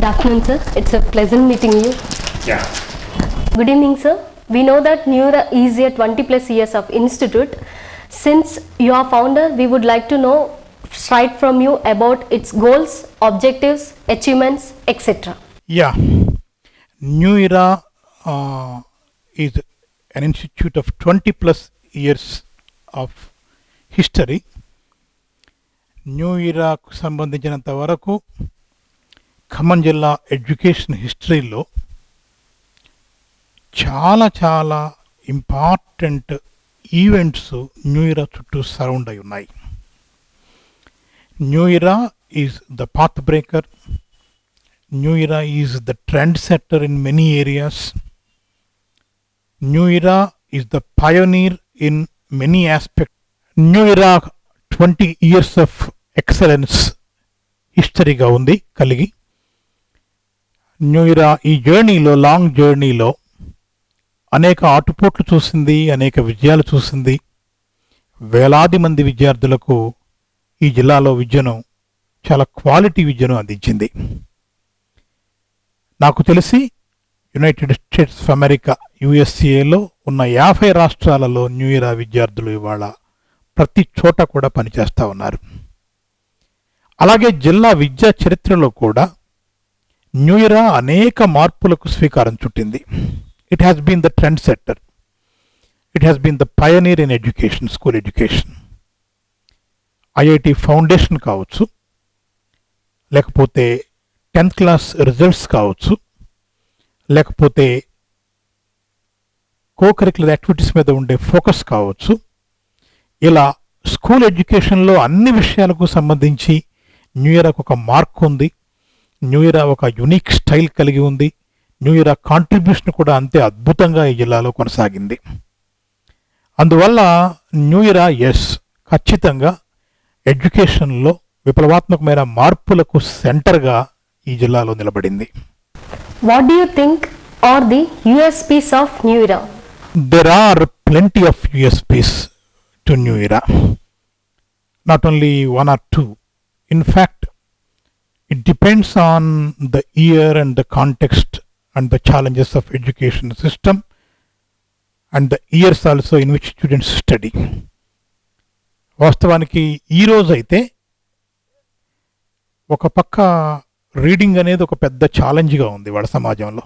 Good afternoon, sir. It's a pleasant meeting you. Yeah. Good evening, sir. We know that Neura is a 20 plus years of institute. Since you are founder, we would like to know straight from you about its goals, objectives, achievements, etc. Yeah. New Era is an institute of 20 plus years of history. New ఇరాకు సంబంధించినంత వరకు ఖమ్మం జిల్లా education హిస్టరీలో చాలా చాలా important events new ఇరా చుట్టూ surround అయి ఉన్నాయి. New Era is the path breaker. New Era is the trend setter in many areas. New Era is the pioneer in many aspect. New Era 20 years of excellence హిస్టరీగా ఉంది కలిగి. New ఇరా ఈ జర్నీలో, long జర్నీలో అనేక ఆటుపోట్లు చూసింది, అనేక విజయాలు చూసింది. వేలాది మంది విద్యార్థులకు ఈ జిల్లాలో విద్యను, చాలా క్వాలిటీ విద్యను అందించింది. నాకు తెలిసి యునైటెడ్ స్టేట్స్ ఆఫ్ అమెరికా యుఎస్ఏలో ఉన్న 50 రాష్ట్రాలలో న్యూ ఇరా విద్యార్థులు ఇవాళ ప్రతి చోట కూడా పనిచేస్తూ ఉన్నారు. అలాగే జిల్లా విద్యా చరిత్రలో కూడా న్యూ ఇరా అనేక మార్పులకు స్వీకారం చుట్టింది. It has been the trend setter. It has been the pioneer in education, school education. IIT foundation కావచ్చు, లేకపోతే 10th క్లాస్ రిజల్ట్స్ కావచ్చు, లేకపోతే కరిక్యులర్ యాక్టివిటీస్ మీద ఉండే ఫోకస్ కావచ్చు, ఇలా స్కూల్ ఎడ్యుకేషన్లో అన్ని విషయాలకు సంబంధించి న్యూ ఇరాకు ఒక మార్క్ ఉంది. న్యూ ఇరా ఒక యునిక్ స్టైల్ కలిగి ఉంది. న్యూ ఇరా కాంట్రిబ్యూషన్ కూడా అంతే అద్భుతంగా ఈ జిల్లాలో కొనసాగింది. అందువల్ల న్యూ ఇరా ఖచ్చితంగా ఎడ్యుకేషన్లో విప్లవాత్మకమైన మార్పులకు సెంటర్గా ఈ జిల్లాలో నిలబడింది. What do you think are the USPs of New Era? There are plenty of USPs to New Era. Not only one or two. In fact, it depends on the year and the context and the challenges of education system and the years also in which students study. వాస్తవానికి ఈరోజు అయితే ఒక పక్క reading అనేది ఒక పెద్ద ఛాలెంజ్గా ఉంది వాళ్ళ సమాజంలో.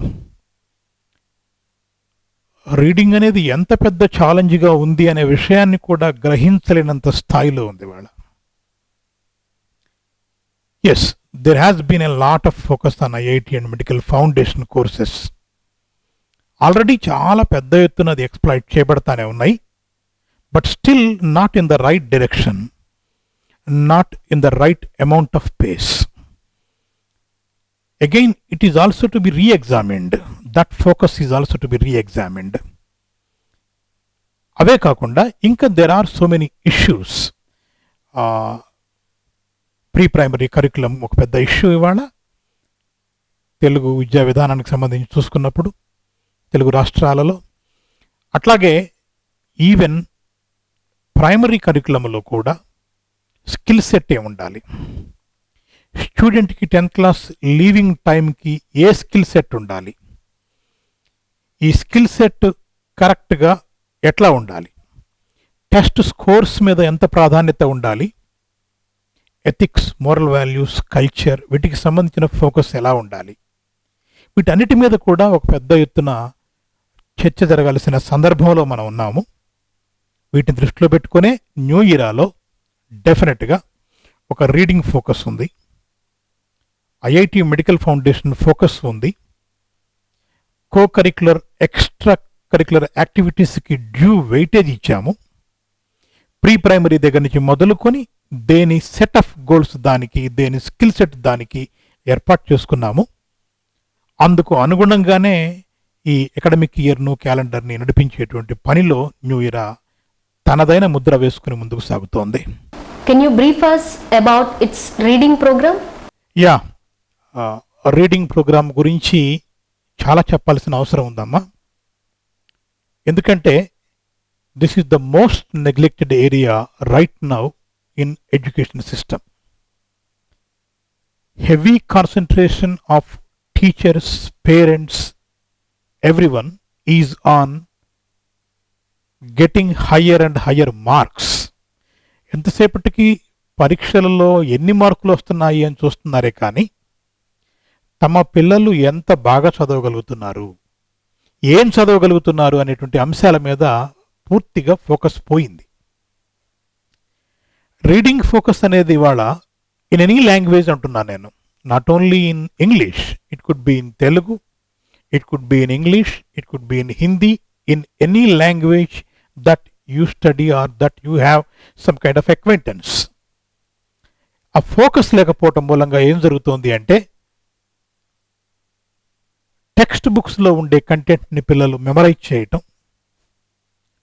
రీడింగ్ అనేది ఎంత పెద్ద ఛాలెంజ్గా ఉంది అనే విషయాన్ని కూడా గ్రహించలేనంత స్థాయిలో ఉంది వాళ్ళ. there has been a lot of focus on IIT and medical foundation courses. Already చాలా పెద్ద ఎత్తున అది ఎక్స్ప్లాయిట్ చేయబడతానే ఉన్నాయి. But still not in the right direction, not in the right amount of pace. Again, it is also to be re-examined. That focus is also to be re-examined. అవే కాకుండా ఇంకా there are so many issues. Pre primary curriculum ఒక పెద్ద issue ఇవాళ తెలుగు విద్యా విధానానికి సంబంధించి చూసుకున్నప్పుడు తెలుగు రాష్ట్రాలలో. అట్లాగే ఈవెన్ ప్రైమరీ కరికులంలో కూడా స్కిల్ సెట్ ఉండాలి. స్టూడెంట్కి 10th క్లాస్ లీవింగ్ టైంకి ఏ స్కిల్ సెట్ ఉండాలి, ఈ స్కిల్ సెట్ కరెక్ట్గా ఎట్లా ఉండాలి, టెస్ట్ స్కోర్స్ మీద ఎంత ప్రాధాన్యత ఉండాలి, ఎథిక్స్, మోరల్ వాల్యూస్, కల్చర్, వీటికి సంబంధించిన ఫోకస్ ఎలా ఉండాలి, వీటన్నిటి మీద కూడా ఒక పెద్ద ఎత్తున చర్చ జరగాల్సిన సందర్భంలో మనం ఉన్నాము. వీటిని దృష్టిలో పెట్టుకునే న్యూ ఇరాలో డెఫినెట్గా ఒక రీడింగ్ ఫోకస్ ఉంది. ఐఐటి మెడికల్ ఫౌండేషన్ ఫోకస్ ఉంది. కరిక్యులర్, ఎక్స్ట్రా కరిక్యులర్ యాక్టివిటీస్కి డ్యూ వెయిటేజ్ ఇచ్చాము. ప్రీ ప్రైమరీ దగ్గర నుంచి మొదలుకొని దేని సెట్ ఆఫ్ గోల్స్ దానికి, దేని స్కిల్ సెట్ దానికి ఏర్పాటు చేసుకున్నాము. అందుకు అనుగుణంగానే ఈ అకాడమిక్ ఇయర్ను, క్యాలెండర్ని నడిపించేటువంటి పనిలో న్యూ ఇరా తనదైన ముద్ర వేసుకుని ముందుకు సాగుతోంది. Can you brief us about its reading program? Reading programme గురించి చాలా చెప్పాల్సిన అవసరం ఉందమ్మా. ఎందుకంటే this is the most neglected area right now in education system. Heavy concentration of teachers, parents, everyone is on getting higher and higher marks. ఎంతసేపటికి పరీక్షలలో ఎన్ని మార్కులు వస్తున్నాయి అని చూస్తున్నారే కానీ తమ పిల్లలు ఎంత బాగా చదవగలుగుతున్నారు, ఏం చదవగలుగుతున్నారు అనేటువంటి అంశాల మీద పూర్తిగా ఫోకస్ పోయింది. రీడింగ్ ఫోకస్ అనేది ఇవాళ ఇన్ ఎనీ లాంగ్వేజ్ అంటున్నాను నేను, not only in English, it could be in Telugu, it could be in English, it could be in Hindi, in any language that you study or that you have some kind of acquaintance. ఆ focus లేకపోవటం మూలంగా ఏం జరుగుతోంది అంటే text బుక్స్లో ఉండే కంటెంట్ని పిల్లలు మెమరైజ్ చేయటం,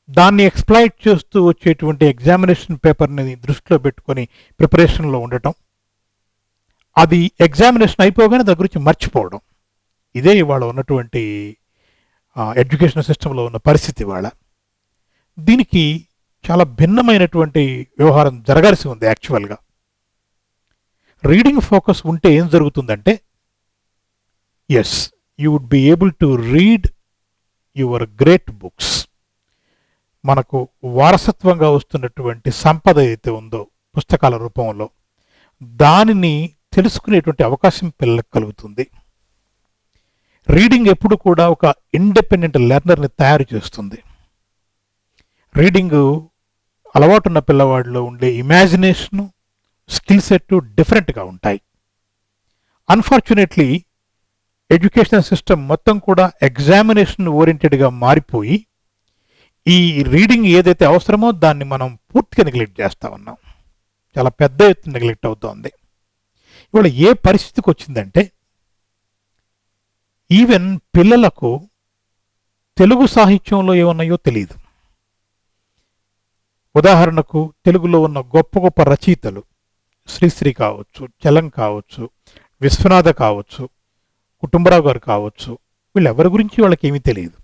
దాన్ని ఎక్స్ప్లాయిట్ చేస్తూ వచ్చేటువంటి ఎగ్జామినేషన్ పేపర్ని దృష్టిలో పెట్టుకొని ప్రిపరేషన్లో ఉండటం, అది ఎగ్జామినేషన్ అయిపోగానే దాని గురించి మర్చిపోవడం, ఇదే ఇవాళ ఉన్నటువంటి ఎడ్యుకేషన్ సిస్టంలో ఉన్న పరిస్థితి ఇవాళ. దీనికి చాలా భిన్నమైనటువంటి వ్యవహారం జరగాల్సి ఉంది యాక్చువల్గా. రీడింగ్ ఫోకస్ ఉంటే ఏం జరుగుతుందంటే, yes, you would be able to read your great books. మనకు వారసత్వంగా వస్తున్నటువంటి సంపద ఏదైతే ఉందో పుస్తకాల రూపంలో, దానిని తెలుసుకునేటువంటి అవకాశం పిల్లలకు కలుగుతుంది. రీడింగ్ ఎప్పుడు కూడా ఒక ఇండిపెండెంట్ లెర్నర్ని తయారు చేస్తుంది. రీడింగ్ అలవాటున్న పిల్లవాడిలో ఉండే ఇమాజినేషను, స్కిల్ సెట్ డిఫరెంట్గా ఉంటాయి. అన్ఫార్చునేట్లీ ఎడ్యుకేషనల్ సిస్టమ్ మొత్తం కూడా ఎగ్జామినేషన్ ఓరియంటెడ్గా మారిపోయి ఈ రీడింగ్ ఏదైతే అవసరమో దాన్ని మనం పూర్తిగా నెగ్లెక్ట్ చేస్తూ ఉన్నాం. చాలా పెద్ద ఎత్తున నెగ్లెక్ట్ అవుతోంది. ఇవాళ ఏ పరిస్థితికి వచ్చిందంటే, ఈవెన్ పిల్లలకు తెలుగు సాహిత్యంలో ఏమున్నాయో తెలియదు. ఉదాహరణకు తెలుగులో ఉన్న గొప్ప గొప్ప రచయితలు శ్రీశ్రీ కావచ్చు, చలం కావచ్చు, విశ్వనాథ కావచ్చు, కుటుంబరావు గారు కావచ్చు, వీళ్ళెవరి గురించి వాళ్ళకి ఏమీ తెలియదు.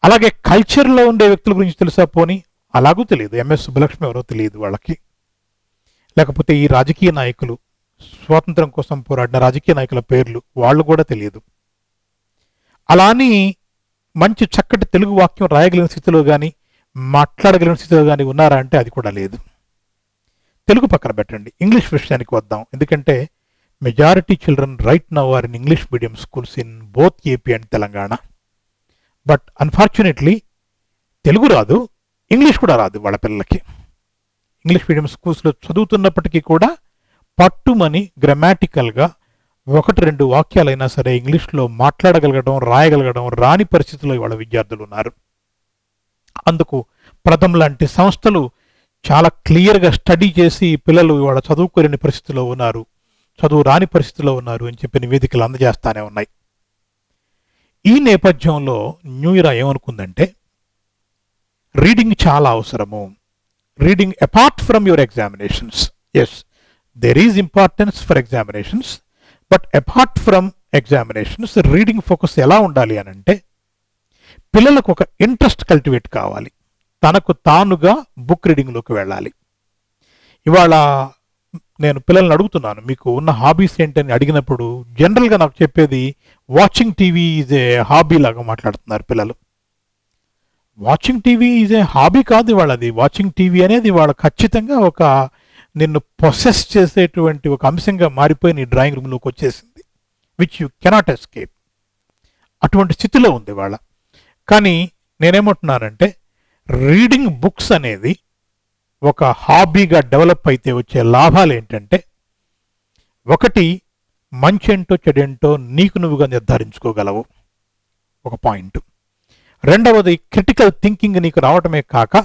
అలాగే కల్చర్లో ఉండే వ్యక్తుల గురించి తెలుసా పోనీ, అలాగూ తెలియదు. ఎంఎస్ సుబ్బలక్ష్మి ఎవరో తెలియదు వాళ్ళకి. లేకపోతే ఈ రాజకీయ నాయకులు, స్వాతంత్రం కోసం పోరాడిన రాజకీయ నాయకుల పేర్లు వాళ్ళు కూడా తెలియదు. అలా అని మంచి చక్కటి తెలుగు వాక్యం రాయగలిగిన స్థితిలో కానీ మాట్లాడగలిగిన స్థితిలో కానీ ఉన్నారా అంటే అది కూడా లేదు. తెలుగు పక్కన పెట్టండి, ఇంగ్లీష్ విషయానికి వద్దాం. ఎందుకంటే majority children right now are in English medium schools in both AP and Telangana. But unfortunately Telugu రాదు, ఇంగ్లీష్ కూడా రాదు వాళ్ళ పిల్లలకి. ఇంగ్లీష్ మీడియం స్కూల్స్లో చదువుతున్నప్పటికీ కూడా పట్టుమని గ్రామాటికల్గా 1-2 వాక్యాలైనా సరే ఇంగ్లీష్లో మాట్లాడగలగడం, రాయగలగడం రాని పరిస్థితుల్లో వాళ్ళ విద్యార్థులు ఉన్నారు. అందుకు ప్రథమ్ లాంటి సంస్థలు చాలా క్లియర్గా స్టడీ చేసి పిల్లలు ఇవాళ చదువుకోలేని పరిస్థితిలో ఉన్నారు, చదువు రాని పరిస్థితిలో ఉన్నారు అని చెప్పి నివేదికలు అందజేస్తానే ఉన్నాయి. ఈ నేపథ్యంలో న్యూ ఇయర్ ఏమనుకుందంటే, రీడింగ్ చాలా అవసరము. Reading apart from your examinations, yes there is importance for examinations, but apart from examinations reading focus ఎలా ఉండాలి అని అంటే, పిల్లలకు ఒక ఇంట్రెస్ట్ కల్టివేట్ కావాలి, తనకు తానుగా బుక్ రీడింగ్లోకి వెళ్ళాలి. ఇవాళ నేను పిల్లల్ని అడుగుతున్నాను, మీకు ఉన్న హాబీస్ ఏంటని అడిగినప్పుడు జనరల్గా నాకు చెప్పేది watching TV is a hobby లాగా మాట్లాడుతున్నారు పిల్లలు. Watching TV is a hobby కాదు ఇవాళ. అది వాచింగ్ టీవీ అనేది ఇవాళ ఖచ్చితంగా ఒక నిన్ను పొసెస్ చేసేటువంటి ఒక అంశంగా మారిపోయి నీ డ్రాయింగ్ రూమ్లోకి వచ్చేసింది, విచ్ యూ కెనాట్ ఎస్కేప్. అటువంటి స్థితిలో ఉంది వాళ్ళ. కానీ నేనేమంటున్నానంటే, రీడింగ్ బుక్స్ అనేది ఒక హాబీగా డెవలప్ అయితే వచ్చే లాభాలు ఏంటంటే, ఒకటి, మంచేంటో చెడేంటో నీకు నువ్వుగా నిర్ధారించుకోగలవు, ఒక పాయింట్. రెండవది, క్రిటికల్ థింకింగ్ నీకు రావటమే కాక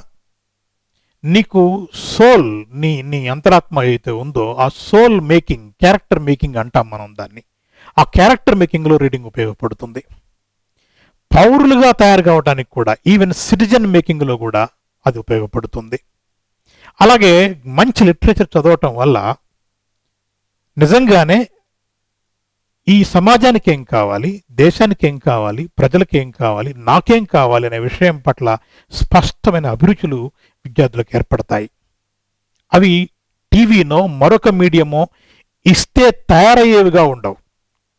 నీకు సోల్, నీ అంతరాత్మ అయితే ఉందో ఆ సోల్ మేకింగ్, క్యారెక్టర్ మేకింగ్ అంటాం మనం దాన్ని, ఆ క్యారెక్టర్ మేకింగ్లో రీడింగ్ ఉపయోగపడుతుంది. పౌరులుగా తయారు కావడానికి కూడా, ఈవెన్ సిటిజన్ మేకింగ్లో కూడా అది ఉపయోగపడుతుంది. అలాగే మంచి లిటరేచర్ చదవటం వల్ల నిజంగానే ఈ సమాజానికి ఏం కావాలి, దేశానికి ఏం కావాలి, ప్రజలకు ఏం కావాలి, నాకేం కావాలి అనే విషయం పట్ల స్పష్టమైన అభిరుచులు విద్యార్థులకు ఏర్పడతాయి. అవి టీవీనో మరొక మీడియమో ఇస్తే తయారయ్యేవిగా ఉండవు.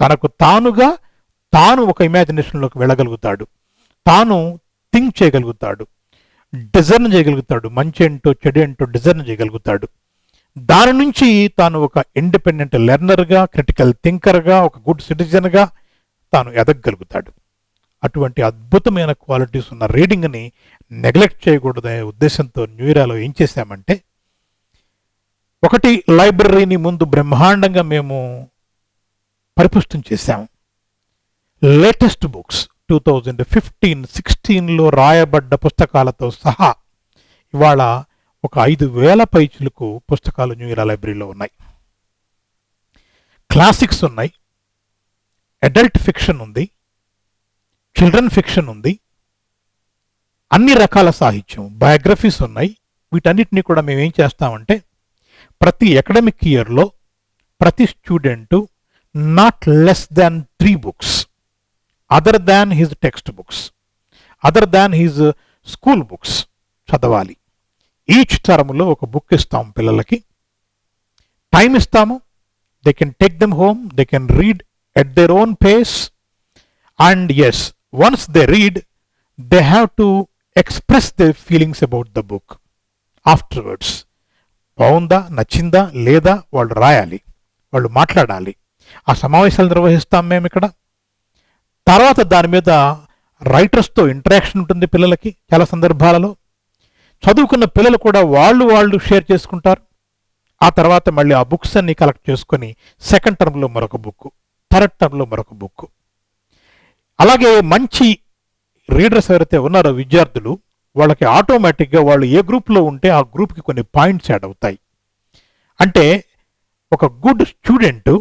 తనకు తానుగా తాను ఒక ఇమాజినేషన్లోకి వెళ్ళగలుగుతాడు, తాను థింక్ చేయగలుగుతాడు, డిజైన్ చేయగలుగుతాడు, మంచి ఏంటో చెడు ఏంటో డిజైన్ చేయగలుగుతాడు. దాని నుంచి తాను ఒక ఇండిపెండెంట్ లెర్నర్గా, క్రిటికల్ థింకర్గా, ఒక గుడ్ సిటిజన్గా తాను ఎదగగలుగుతాడు. అటువంటి అద్భుతమైన క్వాలిటీస్ ఉన్న రీడింగ్ని నెగ్లెక్ట్ చేయకూడదనే ఉద్దేశంతో న్యూ ఇయర్లో ఏం చేశామంటే, ఒకటి లైబ్రరీని ముందు బ్రహ్మాండంగా మేము పరిపుష్టం చేశాము. లేటెస్ట్ బుక్స్ 2015-16లో రాయబడ్డ పుస్తకాలతో సహా ఇవాళ ఒక 5,000 పైచులకు పుస్తకాలు న్యూ ఇయర్ లైబ్రరీలో ఉన్నాయి. క్లాసిక్స్ ఉన్నాయి, అడల్ట్ ఫిక్షన్ ఉంది, చిల్డ్రన్ ఫిక్షన్ ఉంది, అన్ని రకాల సాహిత్యం, బయోగ్రఫీస్ ఉన్నాయి. వీటన్నిటిని కూడా మేము ఏం చేస్తామంటే, ప్రతి అకాడమిక్ ఇయర్లో ప్రతి student not less than 3 books other than his text books, other than his school books చదవాలి. ఈచ్ టర్మ్లో ఒక బుక్ ఇస్తాం పిల్లలకి, టైం ఇస్తాము. They can take them home, they can read at their own pace. And yes, once they read, they have to express their feelings about the book afterwards. బాగుందా, నచ్చిందా లేదా వాళ్ళు రాయాలి, వాళ్ళు మాట్లాడాలి. ఆ సమావేశాలు నిర్వహిస్తాం మేము ఇక్కడ. తర్వాత దాని మీద రైటర్స్తో ఇంటరాక్షన్ ఉంటుంది పిల్లలకి. చాలా సందర్భాలలో చదువుకున్న పిల్లలు కూడా వాళ్ళు షేర్ చేసుకుంటారు. ఆ తర్వాత మళ్ళీ ఆ బుక్స్ అన్ని కలెక్ట్ చేసుకొని సెకండ్ టర్మ్లో మరొక బుక్, థర్డ్ టర్మ్లో మరొక బుక్. అలాగే మంచి రీడర్స్ ఎవరైతే ఉన్నారో విద్యార్థులు, వాళ్ళకి ఆటోమేటిక్గా వాళ్ళు ఏ గ్రూప్లో ఉంటే ఆ గ్రూప్కి కొన్ని పాయింట్స్ యాడ్ అవుతాయి. అంటే ఒక గుడ్ స్టూడెంట్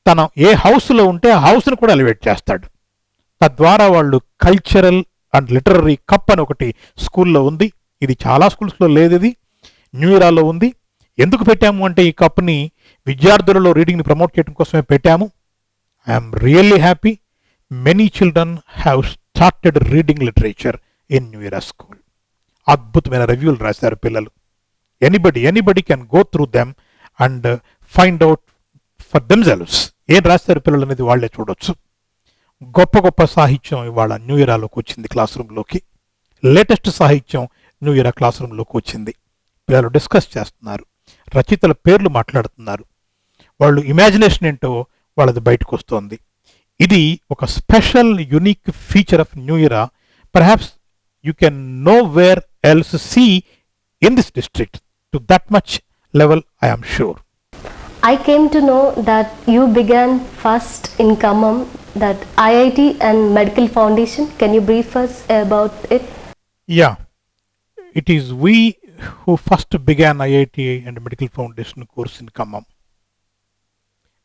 తన ఏ హౌస్లో ఉంటే ఆ హౌస్ను కూడా ఎలివేట్ చేస్తాడు. తద్వారా వాళ్ళు కల్చరల్ అండ్ లిటరరీ కప్ అని ఒకటి స్కూల్లో ఉంది. ఇది చాలా స్కూల్స్లో లేదు, ఇది న్యూ ఇయర్లో ఉంది. ఎందుకు పెట్టాము అంటే, ఈ కప్ని విద్యార్థులలో రీడింగ్ని ప్రమోట్ చేయడం కోసమే పెట్టాము. I'm really happy. Many children have started reading literature in New year school. అద్భుతమైన రివ్యూలు రాశారు పిల్లలు. Anybody can go through them and find out for themselves. ఏం రాశారు పిల్లలు అనేది వాళ్లే చూడొచ్చు. గొప్ప గొప్ప సాహిత్యం ఇవాళ న్యూ ఇయర్లోకి వచ్చింది క్లాస్ రూమ్లోకి. లేటెస్ట్ సాహిత్యం న్యూ ఇయర్ క్లాస్ రూమ్లోకి వచ్చింది. పిల్లలు డిస్కస్ చేస్తున్నారు, రచయితల పేర్లు మాట్లాడుతున్నారు, వాళ్ళు ఇమాజినేషన్ ఏంటో వాళ్ళది బయటకు వస్తోంది. ఇది ఒక special unique feature of New Era. Perhaps you can nowhere else see in this district to that much level, I am sure. I came to know that you began first in Khammam, that IIT and Medical Foundation. Can you brief us about it? Yeah, it is we who first began IIT and Medical Foundation course in Khammam.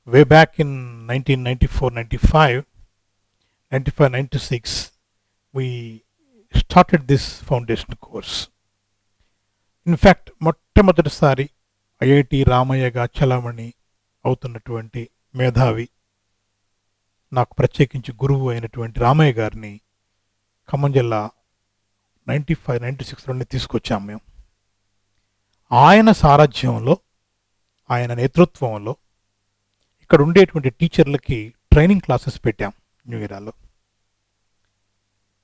Way back in 1994-95, 95-96, we started this foundation course. In fact, మొట్టమొదటిసారి IIT రామయ్యగా చలామణి అవుతున్నటువంటి మేధావి, నాకు ప్రత్యేకించి గురువు అయినటువంటి రామయ్య గారిని ఖమ్మం జిల్లా 95-96లోనే తీసుకొచ్చాము మేము. ఆయన సారథ్యంలో, ఆయన నేతృత్వంలో ఇక్కడ ఉండేటువంటి టీచర్లకి ట్రైనింగ్ క్లాసెస్ పెట్టాం న్యూ ఇయర్లో.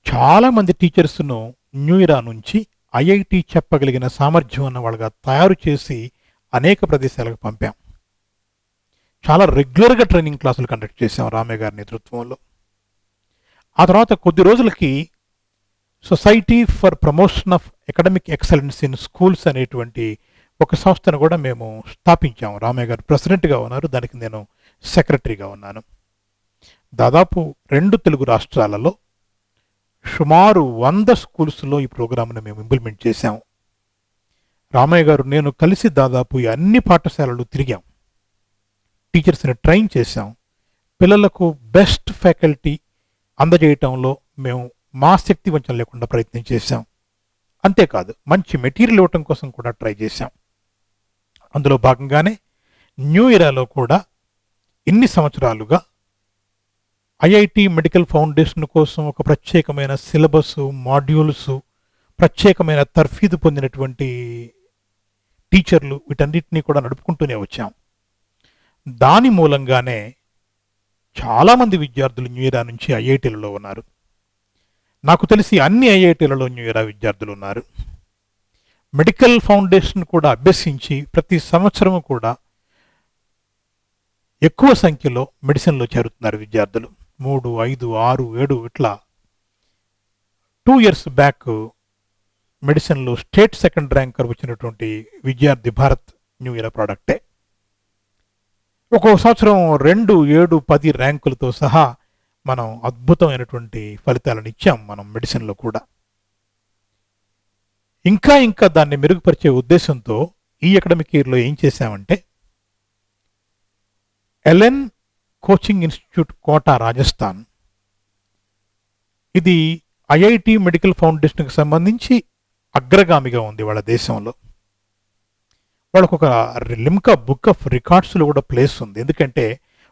చాలామంది టీచర్స్ను న్యూ ఇయర్ నుంచి ఐఐటి చెప్పగలిగిన సామర్థ్యం ఉన్న వాళ్ళగా తయారు చేసి అనేక ప్రదేశాలకు పంపాం. చాలా రెగ్యులర్గా ట్రైనింగ్ క్లాసులు కండక్ట్ చేశాం రామయ్య గారి నేతృత్వంలో. ఆ తర్వాత కొద్ది రోజులకి society for promotion of academic excellence in schools అనేటువంటి ఒక సంస్థను కూడా మేము స్థాపించాము. రామయ్య గారు ప్రెసిడెంట్గా ఉన్నారు, దానికి నేను సెక్రటరీగా ఉన్నాను. దాదాపు 2 తెలుగు రాష్ట్రాలలో సుమారు 100 స్కూల్స్లో ఈ ప్రోగ్రామ్ను మేము ఇంప్లిమెంట్ చేశాము. రామయ్య గారు నేను కలిసి దాదాపు ఈ అన్ని పాఠశాలలు తిరిగాం, టీచర్స్ని ట్రైన్ చేశాం, పిల్లలకు బెస్ట్ ఫ్యాకల్టీ అందజేయటంలో మేము మా శక్తి వంచన లేకుండా ప్రయత్నం చేశాం. అంతేకాదు మంచి మెటీరియల్ ఇవ్వటం కోసం కూడా ట్రై చేశాం. అందులో భాగంగానే న్యూ ఇయర్లో కూడా ఇన్ని సంవత్సరాలుగా ఐఐటి మెడికల్ ఫౌండేషన్ కోసం ఒక ప్రత్యేకమైన సిలబస్, మాడ్యూల్స్, ప్రత్యేకమైన తర్ఫీదు పొందినటువంటి టీచర్లు, వీటన్నిటినీ కూడా నడుపుకుంటూనే వచ్చాం. దాని మూలంగానే చాలామంది విద్యార్థులు న్యూ ఇయర్ నుంచి ఐఐటీలలో ఉన్నారు. నాకు తెలిసి అన్ని ఐఐటీలలో న్యూ ఇయర్ విద్యార్థులు ఉన్నారు. మెడికల్ ఫౌండేషన్ కూడా అభ్యసించి ప్రతి సంవత్సరము కూడా ఎక్కువ సంఖ్యలో మెడిసిన్లో చేరుతున్నారు విద్యార్థులు. 3, 5, 6, 7 ఇట్లా 2 years బ్యాక్ మెడిసిన్లో స్టేట్ సెకండ్ ర్యాంకర్ వచ్చినటువంటి విద్యార్థి భారత్ న్యూ ఇయర్ ప్రోడక్టే. ఒక్కొక్క సంవత్సరం 2, 7, 10 ర్యాంకులతో సహా మనం అద్భుతమైనటువంటి ఫలితాలను ఇచ్చాం మనం మెడిసిన్లో కూడా. ఇంకా దాన్ని మెరుగుపరిచే ఉద్దేశంతో ఈ అకాడమిక్ ఇయర్లో ఏం చేశామంటే LN coaching institute Kota Rajasthan, ఇది ఐఐటి మెడికల్ ఫౌండేషన్కి సంబంధించి అగ్రగామిగా ఉంది వాళ్ళ దేశంలో. వాళ్ళకు ఒక లిమ్కా బుక్ ఆఫ్ రికార్డ్స్లో కూడా ప్లేస్ ఉంది. ఎందుకంటే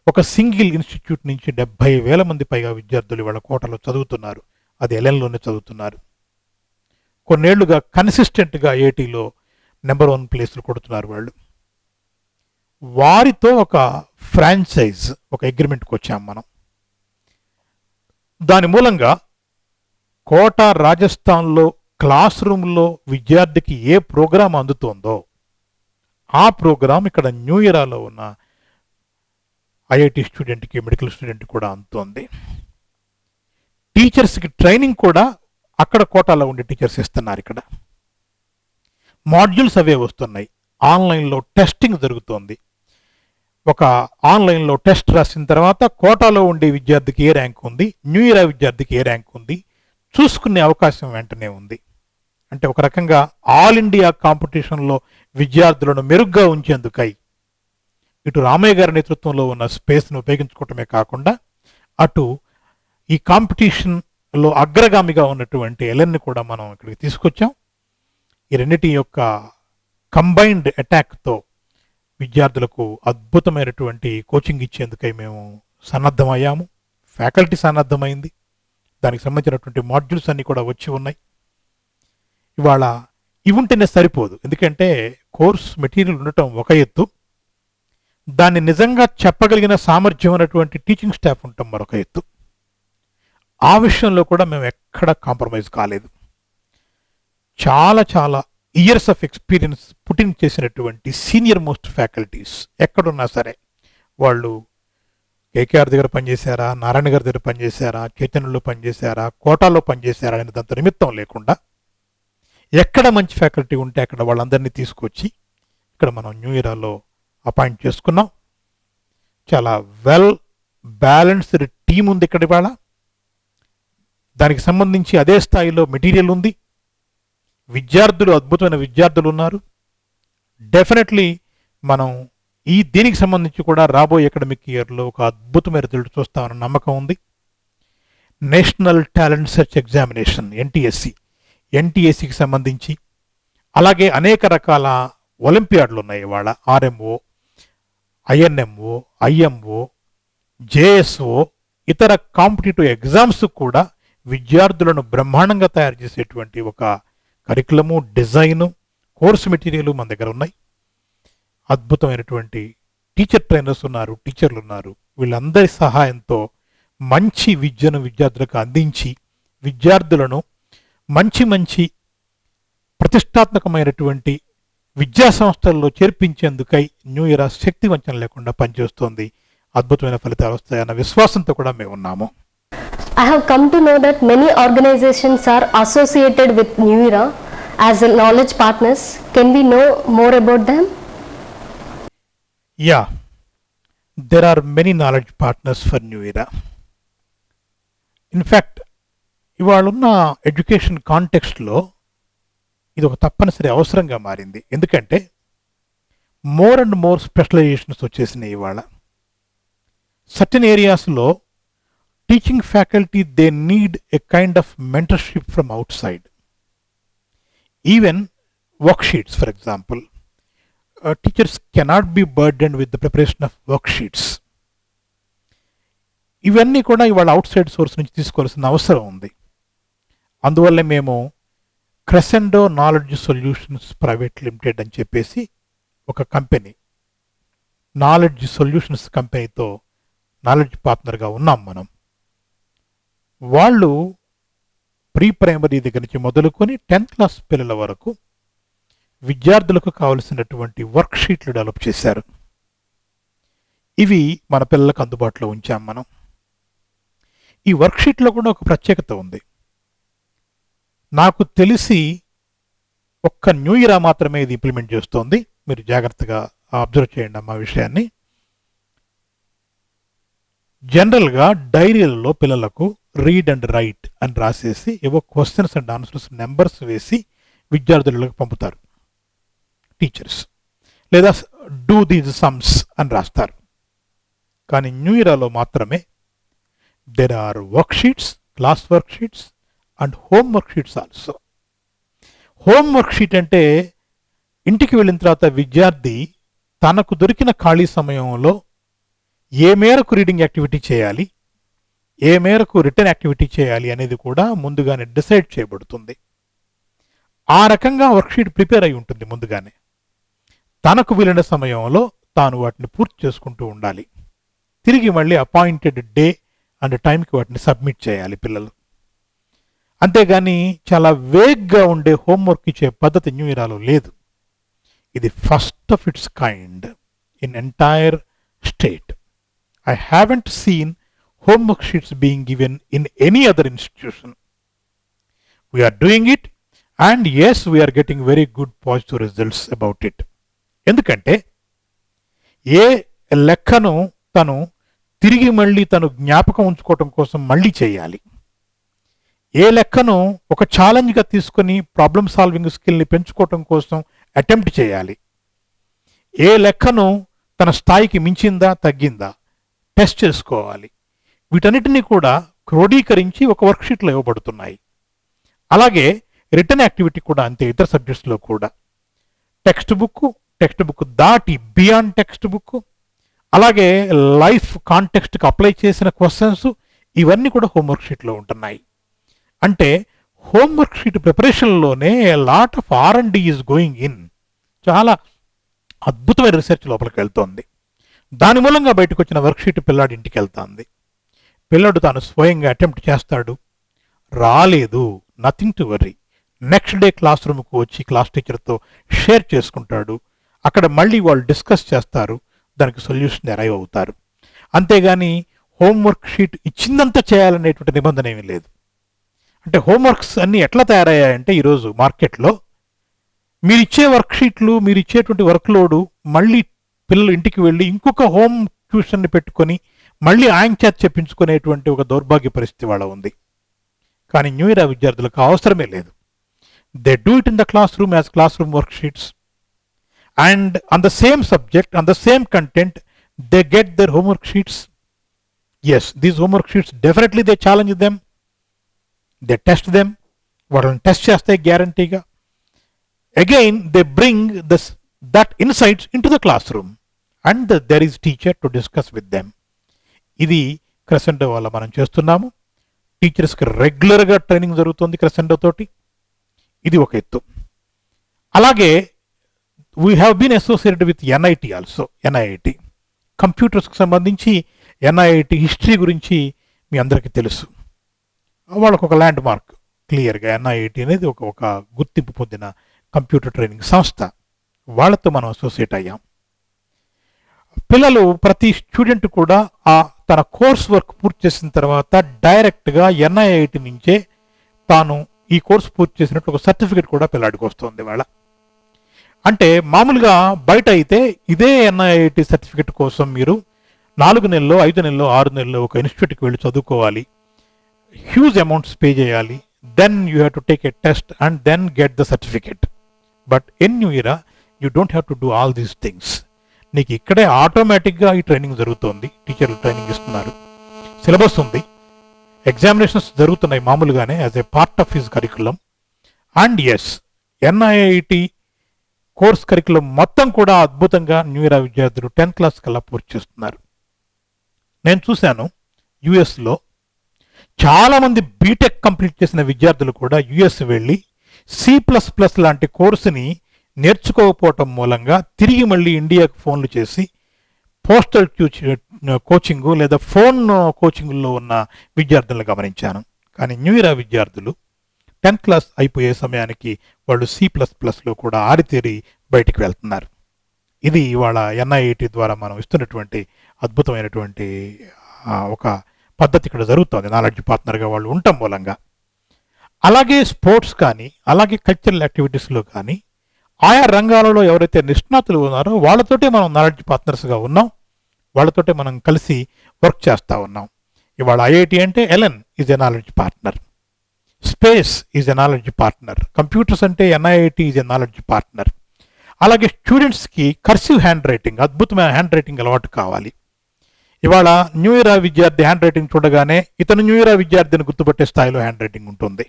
ఒక సింగిల్ ఇన్స్టిట్యూట్ నుంచి 70,000 మంది పైగా విద్యార్థులు వాళ్ళ కోటలో చదువుతున్నారు. అది ఎల్ఎన్లోనే చదువుతున్నారు. కొన్నేళ్లుగా కన్సిస్టెంట్గా ఐఐటీలో నెంబర్ 1 ప్లేస్లు కొడుతున్నారు వాళ్ళు. వారితో ఒక ఫ్రాంచైజ్, ఒక అగ్రిమెంట్కి వచ్చాం మనం. దాని మూలంగా కోటా రాజస్థాన్లో క్లాస్ రూమ్లో విద్యార్థికి ఏ ప్రోగ్రాం అందుతోందో ఆ ప్రోగ్రాం ఇక్కడ న్యూ ఇయర్లో ఉన్న ఐఐటి స్టూడెంట్కి, మెడికల్ స్టూడెంట్కి కూడా అందుతోంది. టీచర్స్కి ట్రైనింగ్ కూడా అక్కడ కోటాలో ఉండే టీచర్స్ ఇస్తున్నారు. ఇక్కడ మాడ్యూల్స్ అవే వస్తున్నాయి. ఆన్లైన్లో టెస్టింగ్ జరుగుతోంది. ఒక ఆన్లైన్లో టెస్ట్ రాసిన తర్వాత కోటాలో ఉండే విద్యార్థికి ఏ ర్యాంక్ ఉంది, న్యూ ఇయర్ విద్యార్థికి ఏ ర్యాంక్ ఉంది చూసుకునే అవకాశం వెంటనే ఉంది. అంటే ఒక రకంగా ఆల్ ఇండియా కాంపిటీషన్లో విద్యార్థులను మెరుగ్గా ఉంచేందుకై ఇటు రామయ్య గారి నేతృత్వంలో ఉన్న స్పేస్ను ఉపయోగించుకోవటమే కాకుండా అటు ఈ కాంపిటీషన్లో అగ్రగామిగా ఉన్నటువంటి ఎల్ఎన్ని కూడా మనం ఇక్కడికి తీసుకొచ్చాం. ఈ రెండింటి యొక్క కంబైన్డ్ అటాక్తో విద్యార్థులకు అద్భుతమైనటువంటి కోచింగ్ ఇచ్చేందుకై మేము సన్నద్ధమయ్యాము. ఫ్యాకల్టీ సన్నద్ధమైంది. దానికి సంబంధించినటువంటి మాడ్యూల్స్ అన్నీ కూడా వచ్చి ఉన్నాయి. ఇవాళ ఇవి ఉంటేనే సరిపోదు. ఎందుకంటే కోర్స్ మెటీరియల్ ఉండటం ఒక ఎత్తు, దాన్ని నిజంగా చెప్పగలిగిన సామర్థ్యం ఉన్నటువంటి టీచింగ్ స్టాఫ్ ఉండటం మరొక ఎత్తు. ఆ విషయంలో కూడా మేము ఎక్కడ కాంప్రమైజ్ కాలేదు. చాలా ఇయర్స్ ఆఫ్ ఎక్స్పీరియన్స్ పుట్టిన్ చేసినటువంటి సీనియర్ మోస్ట్ ఫ్యాకల్టీస్ ఎక్కడున్నా సరే, వాళ్ళు కేకేఆర్ దగ్గర పనిచేశారా, నారాయణ గారి దగ్గర పనిచేశారా, చైతన్యలో పనిచేశారా, కోటాలో పనిచేశారా అనే దాంతో నిమిత్తం లేకుండా ఎక్కడ మంచి ఫ్యాకల్టీ ఉంటే అక్కడ వాళ్ళందరినీ తీసుకొచ్చి ఇక్కడ మనం న్యూ ఇయర్లో అపాయింట్ చేసుకున్నాం. చాలా వెల్ బ్యాలెన్స్డ్ టీం ఉంది ఇక్కడ ఇవాళ. దానికి సంబంధించి అదే స్థాయిలో మెటీరియల్ ఉంది. విద్యార్థులు, అద్భుతమైన విద్యార్థులు ఉన్నారు. డెఫినెట్లీ మనం దీనికి సంబంధించి కూడా రాబోయే అకాడమిక్ ఇయర్లో ఒక అద్భుతమైన రిజల్ట్ చూస్తామన్న నమ్మకం ఉంది. నేషనల్ టాలెంట్ సెర్చ్ ఎగ్జామినేషన్ ఎన్టీఎస్సికి సంబంధించి, అలాగే అనేక రకాల ఒలింపియాడ్లు ఉన్నాయి ఇవాళ. ఆర్ఎంఓ, ఐఎన్ఎంఓ, ఐఎంఓ, జేఎస్ఓ, ఇతర కాంపిటేటివ్ ఎగ్జామ్స్ కూడా విద్యార్థులను బ్రహ్మాండంగా తయారు చేసేటువంటి ఒక కరికులము, డిజైను, కోర్సు మెటీరియల్ మన దగ్గర ఉన్నాయి. అద్భుతమైనటువంటి టీచర్ ట్రైనర్స్ ఉన్నారు, టీచర్లు ఉన్నారు. వీళ్ళందరి సహాయంతో మంచి విద్యను విద్యార్థులకు అందించి విద్యార్థులను మంచి ప్రతిష్టాత్మకమైనటువంటి విద్యా సంస్థల్లో చేర్పించేందుకై న్యూ ఇయర్ శక్తి వంచన లేకుండా పనిచేస్తోంది. అద్భుతమైన ఫలితాలు వస్తాయన్న విశ్వాసంతో కూడా మేము ఉన్నాము. I have come to know that many organizations are associated with New Era as knowledge partners. Can we know more about them? Yeah, there are many knowledge partners for New Era. In fact, ఇవాళున్న education కాంటెక్స్ట్లో ఇది ఒక తప్పనిసరి అవసరంగా మారింది. ఎందుకంటే more and more specialisations వచ్చేసినాయి ఇవాళ. సర్టెన్ ఏరియాస్లో teaching faculty they need a kind of mentorship from out side. Even worksheets, for example, teachers cannot be burdened with the preparation of worksheets. ఇవన్నీ కూడా ఇవాళ అవుట్ సైడ్ సోర్స్ నుంచి తీసుకోవాల్సిన అవసరం ఉంది. అందువల్ల మేము crescendo knowledge solutions private limited అని చెప్పేసి ఒక కంపెనీ, నాలెడ్జ్ సొల్యూషన్స్ కంపెనీతో నాలెడ్జ్ పార్ట్నర్గా ఉన్నాం మనం. వాళ్ళు ప్రీ ప్రైమరీ దగ్గర నుంచి మొదలుకొని 10th క్లాస్ పిల్లల వరకు విద్యార్థులకు కావలసినటువంటి వర్క్ షీట్లు డెవలప్ చేశారు. ఇవి మన పిల్లలకు అందుబాటులో ఉంచాం మనం. ఈ వర్క్ షీట్లో కూడా ఒక ప్రత్యేకత ఉంది. నాకు తెలిసి ఒక్క న్యూ ఇయర్ మాత్రమే ఇది ఇంప్లిమెంట్ చేస్తోంది. మీరు జాగ్రత్తగా అబ్జర్వ్ చేయండి అమ్మా విషయాన్ని. జనరల్గా డైరీలలో పిల్లలకు రీడ్ అండ్ రైట్ అని రాసేసి ఏవో క్వశ్చన్స్ అండ్ ఆన్సర్స్ నెంబర్స్ వేసి విద్యార్థులకు పంపుతారు టీచర్స్, లేదా డూ దీస్ సమ్స్ అని రాస్తారు. కానీ న్యూ ఇయర్లో మాత్రమే there are worksheets, class worksheets and home worksheets also. Home worksheet అంటే ఇంటికి వెళ్ళిన తర్వాత విద్యార్థి తనకు దొరికిన ఖాళీ సమయంలో ఏ మేరకు రీడింగ్ యాక్టివిటీ చేయాలి, ఏ మేరకు రిటర్న్ యాక్టివిటీ చేయాలి అనేది కూడా ముందుగానే డిసైడ్ చేయబడుతుంది. ఆ రకంగా వర్క్షీట్ ప్రిపేర్ అయి ఉంటుంది ముందుగానే. తనకు వీలైన సమయంలో తాను వాటిని పూర్తి చేసుకుంటూ ఉండాలి. తిరిగి మళ్ళీ అపాయింటెడ్ డే అండ్ టైంకి వాటిని సబ్మిట్ చేయాలి పిల్లలు. అంతేగాని చాలా వేగ్గా ఉండే హోంవర్క్ ఇచ్చే పద్ధతి న్యూ ఇయర్లో లేదు. ఇది first of it's kind in entire state. I haven't seen homework sheets being given in any other institution. We are doing it and yes, we are getting very good positive results about it. ఎందుకంటే ఏ లెక్కను తను తిరిగి మళ్ళీ తను జ్ఞాపకం ఉంచుకోవటం కోసం మళ్ళీ చేయాలి, ఏ లెక్కను ఒక ఛాలెంజ్గా తీసుకొని ప్రాబ్లమ్ సాల్వింగ్ స్కిల్ని పెంచుకోవటం కోసం అటెంప్ట్ చేయాలి, ఏ లెక్కను తన స్థాయికి మించిందా తగ్గిందా టెస్ట్ చేసుకోవాలి. వీటన్నిటినీ కూడా క్రోడీకరించి ఒక వర్క్షీట్లో ఇవ్వబడుతున్నాయి. అలాగే రిటర్న్ యాక్టివిటీ కూడా అంతే. ఇతర సబ్జెక్ట్స్లో కూడా టెక్స్ట్ బుక్ దాటి బియాండ్ టెక్స్ట్ బుక్, అలాగే లైఫ్ కాంటెక్స్ట్కి అప్లై చేసిన క్వశ్చన్స్, ఇవన్నీ కూడా హోంవర్క్ షీట్లో ఉంటున్నాయి. అంటే హోంవర్క్ షీట్ ప్రిపరేషన్లోనే lot of R&D is going in. చాలా అద్భుతమైన రీసెర్చ్ లోపలికి వెళ్తోంది. దాని మూలంగా బయటకు వచ్చిన వర్క్షీట్ పిల్లాడి ఇంటికి వెళ్తుంది. పిల్లడు తాను స్వయంగా అటెంప్ట్ చేస్తాడు. రాలేదు, nothing to worry. Next day class రూమ్కు వచ్చి క్లాస్ టీచర్తో షేర్ చేసుకుంటాడు. అక్కడ మళ్ళీ వాళ్ళు డిస్కస్ చేస్తారు, దానికి సొల్యూషన్ అరైవ్ అవుతారు. అంతేగాని హోంవర్క్ షీట్ ఇచ్చిందంతా చేయాలనేటువంటి నిబంధన ఏమీ లేదు. అంటే హోంవర్క్స్ అన్నీ ఎట్లా తయారయ్యాయంటే ఈరోజు మార్కెట్లో మీరు ఇచ్చే వర్క్ షీట్లు, మీరు ఇచ్చేటువంటి వర్క్ లోడు మళ్ళీ పిల్లలు ఇంటికి వెళ్ళి ఇంకొక హోమ్ ట్యూషన్ని పెట్టుకొని మళ్ళీ ఆయన చేత చెప్పించుకునేటువంటి ఒక దౌర్భాగ్య పరిస్థితి వాళ్ళ ఉంది. కానీ న్యూ ఇయర్ విద్యార్థులకు అవసరమే లేదు. They do it in the classroom as classroom worksheets and on the same subject, on the same content they get their homework sheets. Yes, these homework sheets definitely they challenge them, they test them. వాళ్ళని test చేస్తాయి గ్యారంటీగా. Again they bring that insights into the classroom and there is teacher to discuss with them. ఇది crescendo వల్ల మనం చేస్తున్నాము. టీచర్స్కి రెగ్యులర్గా training జరుగుతుంది క్రెసెండో తోటి. ఇది ఒక ఎత్తు. అలాగే we have been associated with NIT also. NIT కంప్యూటర్స్కి సంబంధించి NIT హిస్టరీ గురించి మీ అందరికీ తెలుసు. వాళ్ళకు ఒక ల్యాండ్ మార్క్ క్లియర్గా. NIT అనేది ఒక గుర్తింపు పొందిన కంప్యూటర్ ట్రైనింగ్ సంస్థ. వాళ్ళతో మనం అసోసియేట్ అయ్యాం. పిల్లలు ప్రతి స్టూడెంట్ కూడా తన కోర్స్ వర్క్ పూర్తి చేసిన తర్వాత డైరెక్ట్గా NIT నుంచే తాను ఈ కోర్స్ పూర్తి చేసినట్టు ఒక సర్టిఫికేట్ కూడా పిల్లాడికి వస్తుంది వాళ్ళ. అంటే మామూలుగా బయట అయితే ఇదే NIT సర్టిఫికేట్ కోసం మీరు 4 నెలల్లో 5 నెలల్లో 6 నెలల్లో ఒక ఇన్స్టిట్యూట్కి వెళ్ళి చదువుకోవాలి, హ్యూజ్ అమౌంట్స్ పే చేయాలి, then you have to take a test and then get the certificate. But in New Era you don't have to do all these things. నీకు ఇక్కడే ఆటోమేటిక్గా ఈ ట్రైనింగ్ జరుగుతోంది. టీచర్లు ట్రైనింగ్ ఇస్తున్నారు, సిలబస్ ఉంది, ఎగ్జామినేషన్స్ జరుగుతున్నాయి మామూలుగానే as a part of his curriculum. And yes, NIT course curriculum మొత్తం కూడా అద్భుతంగా న్యూ ఇయర్ విద్యార్థులు 10th క్లాస్ కల్లా పూర్తి చేస్తున్నారు. నేను చూశాను యుఎస్లో చాలామంది బీటెక్ కంప్లీట్ చేసిన విద్యార్థులు కూడా యుఎస్ వెళ్ళి C++ లాంటి కోర్సుని నేర్చుకోకపోవటం మూలంగా తిరిగి మళ్ళీ ఇండియాకు ఫోన్లు చేసి పోస్టల్ కోచింగ్ లేదా ఫోన్ కోచింగ్లో ఉన్న విద్యార్థులను గమనించాను. కానీ న్యూ ఇయర్ విద్యార్థులు 10th క్లాస్ అయిపోయే సమయానికి వాళ్ళు C++లో కూడా ఆరితేరి బయటికి వెళ్తున్నారు. ఇది ఇవాళ NIET ద్వారా మనం ఇస్తున్నటువంటి అద్భుతమైనటువంటి ఒక పద్ధతి ఇక్కడ జరుగుతుంది, నాలెడ్జ్ పార్ట్నర్గా వాళ్ళు ఉండటం మూలంగా. అలాగే స్పోర్ట్స్ కానీ, అలాగే కల్చరల్ యాక్టివిటీస్లో కానీ ఆయా రంగాలలో ఎవరైతే నిష్ణాతులు ఉన్నారో వాళ్ళతోటే మనం నాలెడ్జ్ పార్ట్నర్స్గా ఉన్నాం, వాళ్ళతోటే మనం కలిసి వర్క్ చేస్తూ ఉన్నాం. ఇవాళ IIT అంటే Ellen is a knowledge partner, space is a knowledge partner, computers అంటే NIIT is a knowledge partner. అలాగే స్టూడెంట్స్కి కర్సివ్ హ్యాండ్ రైటింగ్, అద్భుతమైన హ్యాండ్ రైటింగ్ అలవాటు కావాలి. ఇవాళ న్యూ ఇయర్ విద్యార్థి హ్యాండ్ రైటింగ్ చూడగానే ఇతను న్యూ ఇయర్ విద్యార్థిని గుర్తుపట్టే స్థాయిలో హ్యాండ్ రైటింగ్ ఉంటుంది.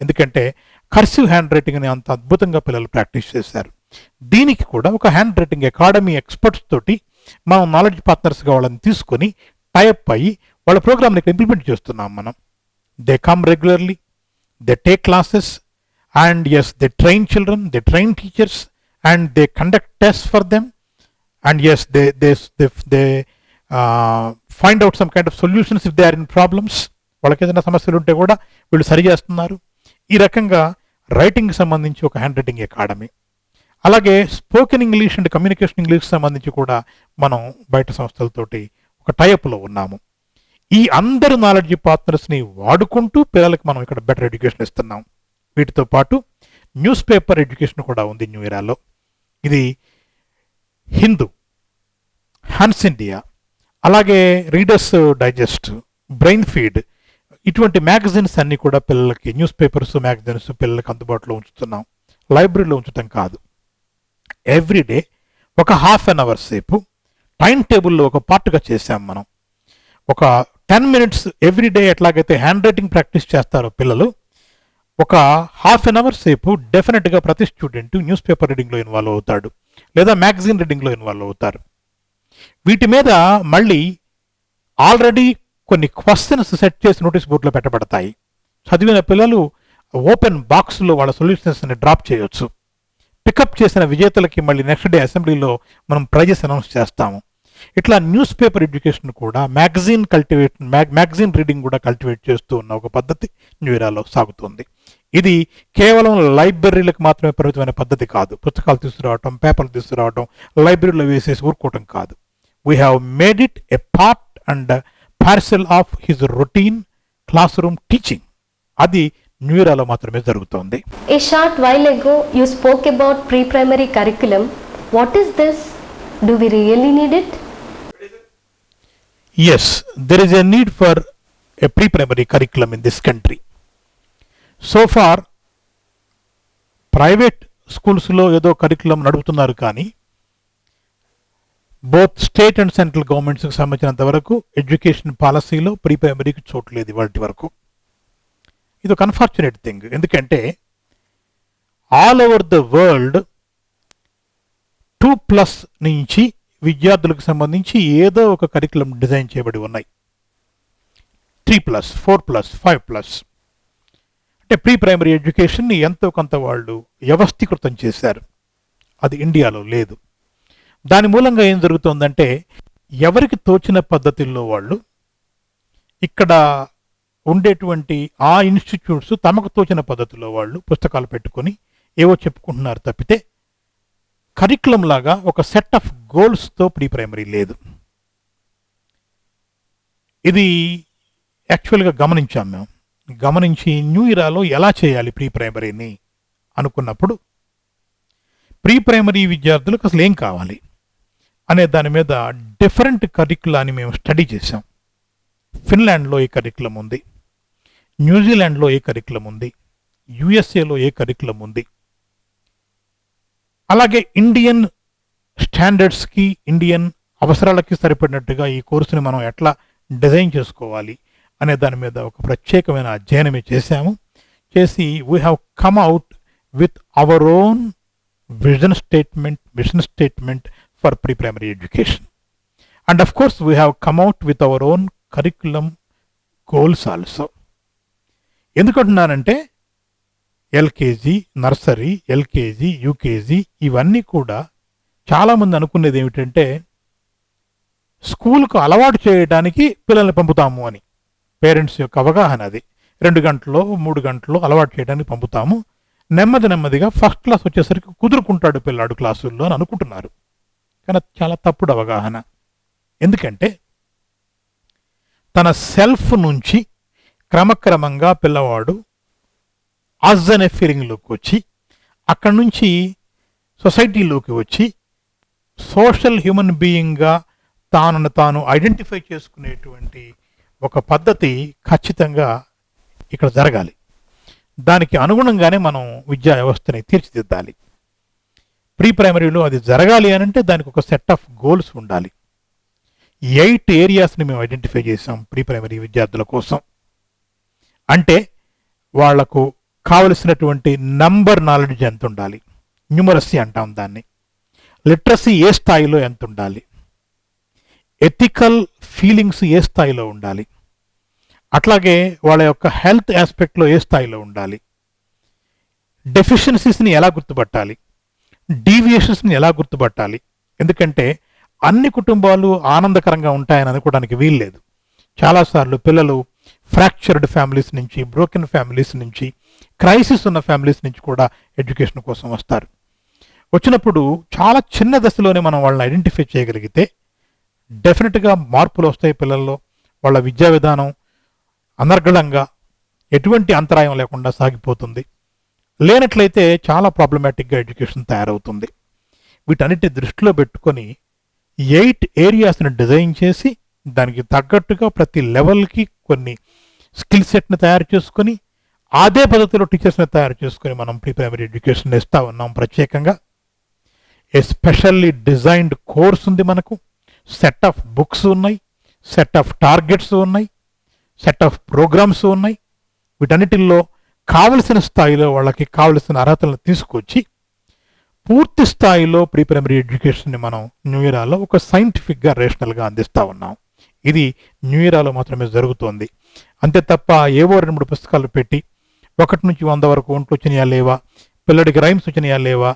ఎందుకంటే కర్సివ్ హ్యాండ్ రైటింగ్ని అంత అద్భుతంగా పిల్లలు ప్రాక్టీస్ చేశారు. దీనికి కూడా ఒక హ్యాండ్ రైటింగ్ అకాడమీ ఎక్స్పర్ట్స్ తోటి మనం నాలెడ్జ్ పార్ట్నర్స్గా వాళ్ళని తీసుకొని టైప్ అయ్యి వాళ్ళ ప్రోగ్రామ్ని ఇక్కడ ఇంప్లిమెంట్ చేస్తున్నాం మనం. They come regularly, they take classes, and yes they train children, they train teachers, and they conduct test for them, and yes they find out some kind of solutions if they are in problems. వాళ్ళకి ఏదైనా సమస్యలు ఉంటే కూడా వీళ్ళు సరి చేస్తున్నారు. ఈ రకంగా రైటింగ్కి సంబంధించి ఒక హ్యాండ్ రైటింగ్ అకాడమీ, అలాగే spoken English and communication English సంబంధించి కూడా మనం బయట సంస్థలతోటి ఒక టైప్లో ఉన్నాము. ఈ అందరు నాలెడ్జ్ పార్ట్నర్స్ని వాడుకుంటూ పిల్లలకి మనం ఇక్కడ బెటర్ ఎడ్యుకేషన్ ఇస్తున్నాం. వీటితో పాటు న్యూస్ పేపర్ ఎడ్యుకేషన్ కూడా ఉంది న్యూ ఇయర్లో. ఇది హిందూ, హన్స్ ఇండియా, అలాగే రీడర్స్ డైజెస్ట్, బ్రెయిన్ ఫీడ్, ఇటువంటి మ్యాగజైన్స్ అన్నీ కూడా పిల్లలకి, న్యూస్ పేపర్స్ మ్యాగజైన్స్ పిల్లలకి అందుబాటులో ఉంచుతున్నాం. లైబ్రరీలో ఉంచడం కాదు, ఎవ్రీడే ఒక హాఫ్ అన్ అవర్ సేపు టైం టేబుల్లో ఒక పార్ట్గా చేసాం మనం. ఒక 10 minutes ఎవ్రీడే ఎట్లాగైతే హ్యాండ్ రైటింగ్ ప్రాక్టీస్ చేస్తారో పిల్లలు, ఒక హాఫ్ అన్ అవర్ సేపు డెఫినెట్గా ప్రతి స్టూడెంట్ న్యూస్ పేపర్ రీడింగ్లో ఇన్వాల్వ్ అవుతాడు, లేదా మ్యాగజైన్ రీడింగ్లో ఇన్వాల్వ్ అవుతారు. వీటి మీద మళ్ళీ ఆల్రెడీ కొన్ని క్వశ్చన్స్ సెట్ చేసి నోటీస్ బోర్డులో పెట్టబడతాయి. చదివిన పిల్లలు ఓపెన్ బాక్స్లో వాళ్ళ సొల్యూషన్స్ని డ్రాప్ చేయొచ్చు. పికప్ చేసిన విజేతలకి మళ్ళీ నెక్స్ట్ డే అసెంబ్లీలో మనం ప్రైజెస్ అనౌన్స్ చేస్తాము. ఇట్లా న్యూస్ పేపర్ ఎడ్యుకేషన్ కూడా, మ్యాగజైన్ రీడింగ్ కూడా కల్టివేట్ చేస్తూ ఉన్న ఒక పద్ధతి న్యూ ఇయర్లో సాగుతుంది. ఇది కేవలం లైబ్రరీలకు మాత్రమే పరిమితమైన పద్ధతి కాదు. పుస్తకాలు తీసుకురావటం, పేపర్లు తీసుకురావటం, లైబ్రరీలో వేసేసి ఊరుకోవటం కాదు. We have made it a part and parcel of his routine class room teaching. అది న్యూ ఇయర్లో మాత్రమే జరుగుతోంది. A short while ago you spoke about pre-primary curriculum. What is this? Do we really need it? Yes, there is a need for a pre-primary curriculum in this country. So far, private స్కూల్స్లో ఏదో curriculum నడుపుతున్నారు, కానీ both state and central గవర్నమెంట్స్కి సంబంధించినంత వరకు education పాలసీలో pre ప్రైమరీకి చోట్లేదు ఇవాటి వరకు. ఇది ఒక అన్ఫార్చునేట్ థింగ్. ఎందుకంటే ఆల్ ఓవర్ ద వరల్డ్ 2+ నుంచి విద్యార్థులకు సంబంధించి ఏదో ఒక కరికులం డిజైన్ చేయబడి ఉన్నాయి. 3+, 4+, 5+. అంటే ప్రీ ప్రైమరీ ఎడ్యుకేషన్ని ఎంతో కొంత వాళ్ళు వ్యవస్థీకృతం చేశారు. అది ఇండియాలో లేదు. దాని మూలంగా ఏం జరుగుతుందంటే, ఎవరికి తోచిన పద్ధతుల్లో వాళ్ళు ఇక్కడ ఉండేటువంటి ఆ ఇన్స్టిట్యూట్స్ తమకు తోచిన పద్ధతిలో వాళ్ళు పుస్తకాలు పెట్టుకొని ఏవో చెప్పుకుంటున్నారు తప్పితే కరికులం లాగా ఒక సెట్ ఆఫ్ గోల్స్తో ప్రీ ప్రైమరీ లేదు. ఇది యాక్చువల్గా గమనించాం మేము. గమనించి న్యూ ఇయర్లో ఎలా చేయాలి ప్రీ ప్రైమరీని అనుకున్నప్పుడు, ప్రీ ప్రైమరీ విద్యార్థులకు అసలు ఏం కావాలి అనే దాని మీద డిఫరెంట్ కరికులాన్ని మేము స్టడీ చేసాం. ఫిన్లాండ్లో ఏ కరికులం ఉంది, న్యూజిలాండ్లో ఏ కరికులం ఉంది, యుఎస్ఏలో ఏ కరికులం ఉంది, అలాగే ఇండియన్ స్టాండర్డ్స్కి, ఇండియన్ అవసరాలకి సరిపడినట్టుగా ఈ కోర్సుని మనం ఎట్లా డిజైన్ చేసుకోవాలి అనే దాని మీద ఒక ప్రత్యేకమైన అధ్యయనమే చేశాము. చేసి we have come out with our own mission statement for pre primary education. And of course we have come out with our own curriculum goals also. ఎందుకంటున్నానంటే ఎల్కేజీ, నర్సరీ, ఎల్కేజీ, యూకేజీ ఇవన్నీ కూడా చాలామంది అనుకునేది ఏమిటంటే స్కూల్కు అలవాటు చేయడానికి పిల్లల్ని పంపుతాము అని పేరెంట్స్ యొక్క అవగాహన అది. 2 గంటలో 3 గంటలో అలవాటు చేయడానికి పంపుతాము, నెమ్మదిగా ఫస్ట్ క్లాస్ వచ్చేసరికి కుదురుకుంటాడు పిల్లాడు క్లాసుల్లో అని అనుకుంటున్నారు. కానీ చాలా తప్పుడు అవగాహన. ఎందుకంటే తన సెల్ఫ్ నుంచి క్రమక్రమంగా పిల్లవాడు అజ్ అనే ఫీలింగ్లోకి వచ్చి అక్కడి నుంచి సొసైటీలోకి వచ్చి సోషల్ హ్యూమన్ బీయింగ్గా తాను తాను ఐడెంటిఫై చేసుకునేటువంటి ఒక పద్ధతి ఖచ్చితంగా ఇక్కడ జరగాలి. దానికి అనుగుణంగానే మనం విద్యా వ్యవస్థని తీర్చిదిద్దాలి. ప్రీ ప్రైమరీలో అది జరగాలి అని అంటే దానికి ఒక సెట్ ఆఫ్ గోల్స్ ఉండాలి. 8 ఏరియాస్ని మేము ఐడెంటిఫై చేసాం ప్రీ ప్రైమరీ విద్యార్థుల కోసం. అంటే వాళ్లకు కావలసినటువంటి నంబర్ నాలెడ్జ్ ఎంత ఉండాలి, న్యూమరసీ అంటాం దాన్ని, లిటరసీ ఏ స్థాయిలో ఎంత ఉండాలి, ఎథికల్ ఫీలింగ్స్ ఏ స్థాయిలో ఉండాలి, అట్లాగే వాళ్ళ యొక్క హెల్త్ ఆస్పెక్ట్లో ఏ స్థాయిలో ఉండాలి, డెఫిషియన్సీస్ని ఎలా గుర్తుపట్టాలి, డీవియేషన్స్ని ఎలా గుర్తుపట్టాలి. ఎందుకంటే అన్ని కుటుంబాలు ఆనందకరంగా ఉంటాయని అనుకోవడానికి వీల్లేదు. చాలాసార్లు పిల్లలు ఫ్రాక్చర్డ్ ఫ్యామిలీస్ నుంచి, బ్రోకెన్ ఫ్యామిలీస్ నుంచి, క్రైసిస్ ఉన్న ఫ్యామిలీస్ నుంచి కూడా ఎడ్యుకేషన్ కోసం వస్తారు. వచ్చినప్పుడు చాలా చిన్న దశలోనే మనం వాళ్ళని ఐడెంటిఫై చేయగలిగితే డెఫినెట్గా మార్పులు వస్తాయి పిల్లల్లో. వాళ్ళ విద్యా విధానం అనర్గళంగా ఎటువంటి అంతరాయం లేకుండా సాగిపోతుంది. లేనట్లయితే చాలా ప్రాబ్లమాటిక్గా ఎడ్యుకేషన్ తయారవుతుంది. వీటన్నిటిని దృష్టిలో పెట్టుకొని 8 ఏరియాస్ని డిజైన్ చేసి దానికి తగ్గట్టుగా ప్రతి లెవెల్కి కొన్ని స్కిల్ సెట్ని తయారు చేసుకొని అదే పద్ధతిలో టీచర్స్ని తయారు చేసుకొని మనం ప్రీ ప్రైమరీ ఎడ్యుకేషన్ ఇస్తూ ఉన్నాం. ప్రత్యేకంగా ఏ స్పెషల్లీ డిజైన్డ్ కోర్స్ ఉంది మనకు, సెట్ ఆఫ్ బుక్స్ ఉన్నాయి, సెట్ ఆఫ్ టార్గెట్స్ ఉన్నాయి, సెట్ ఆఫ్ ప్రోగ్రామ్స్ ఉన్నాయి. వీటన్నిటిల్లో కావలసిన స్థాయిలో వాళ్ళకి కావలసిన అర్హతలను తీసుకొచ్చి పూర్తి స్థాయిలో ప్రీ ప్రైమరీ ఎడ్యుకేషన్ని మనం న్యూ ఇయరాలో ఒక సైంటిఫిక్గా రేషనల్గా అందిస్తూ ఉన్నాం. ఇది న్యూ ఇయరాలో మాత్రమే జరుగుతోంది. అంతే తప్ప ఏవో 2-3 పుస్తకాలు పెట్టి 1 నుంచి 100 వరకు ఒంట్లు వచ్చినాయా లేవా, పిల్లడికి రైమ్స్ వచ్చినాయా లేవా,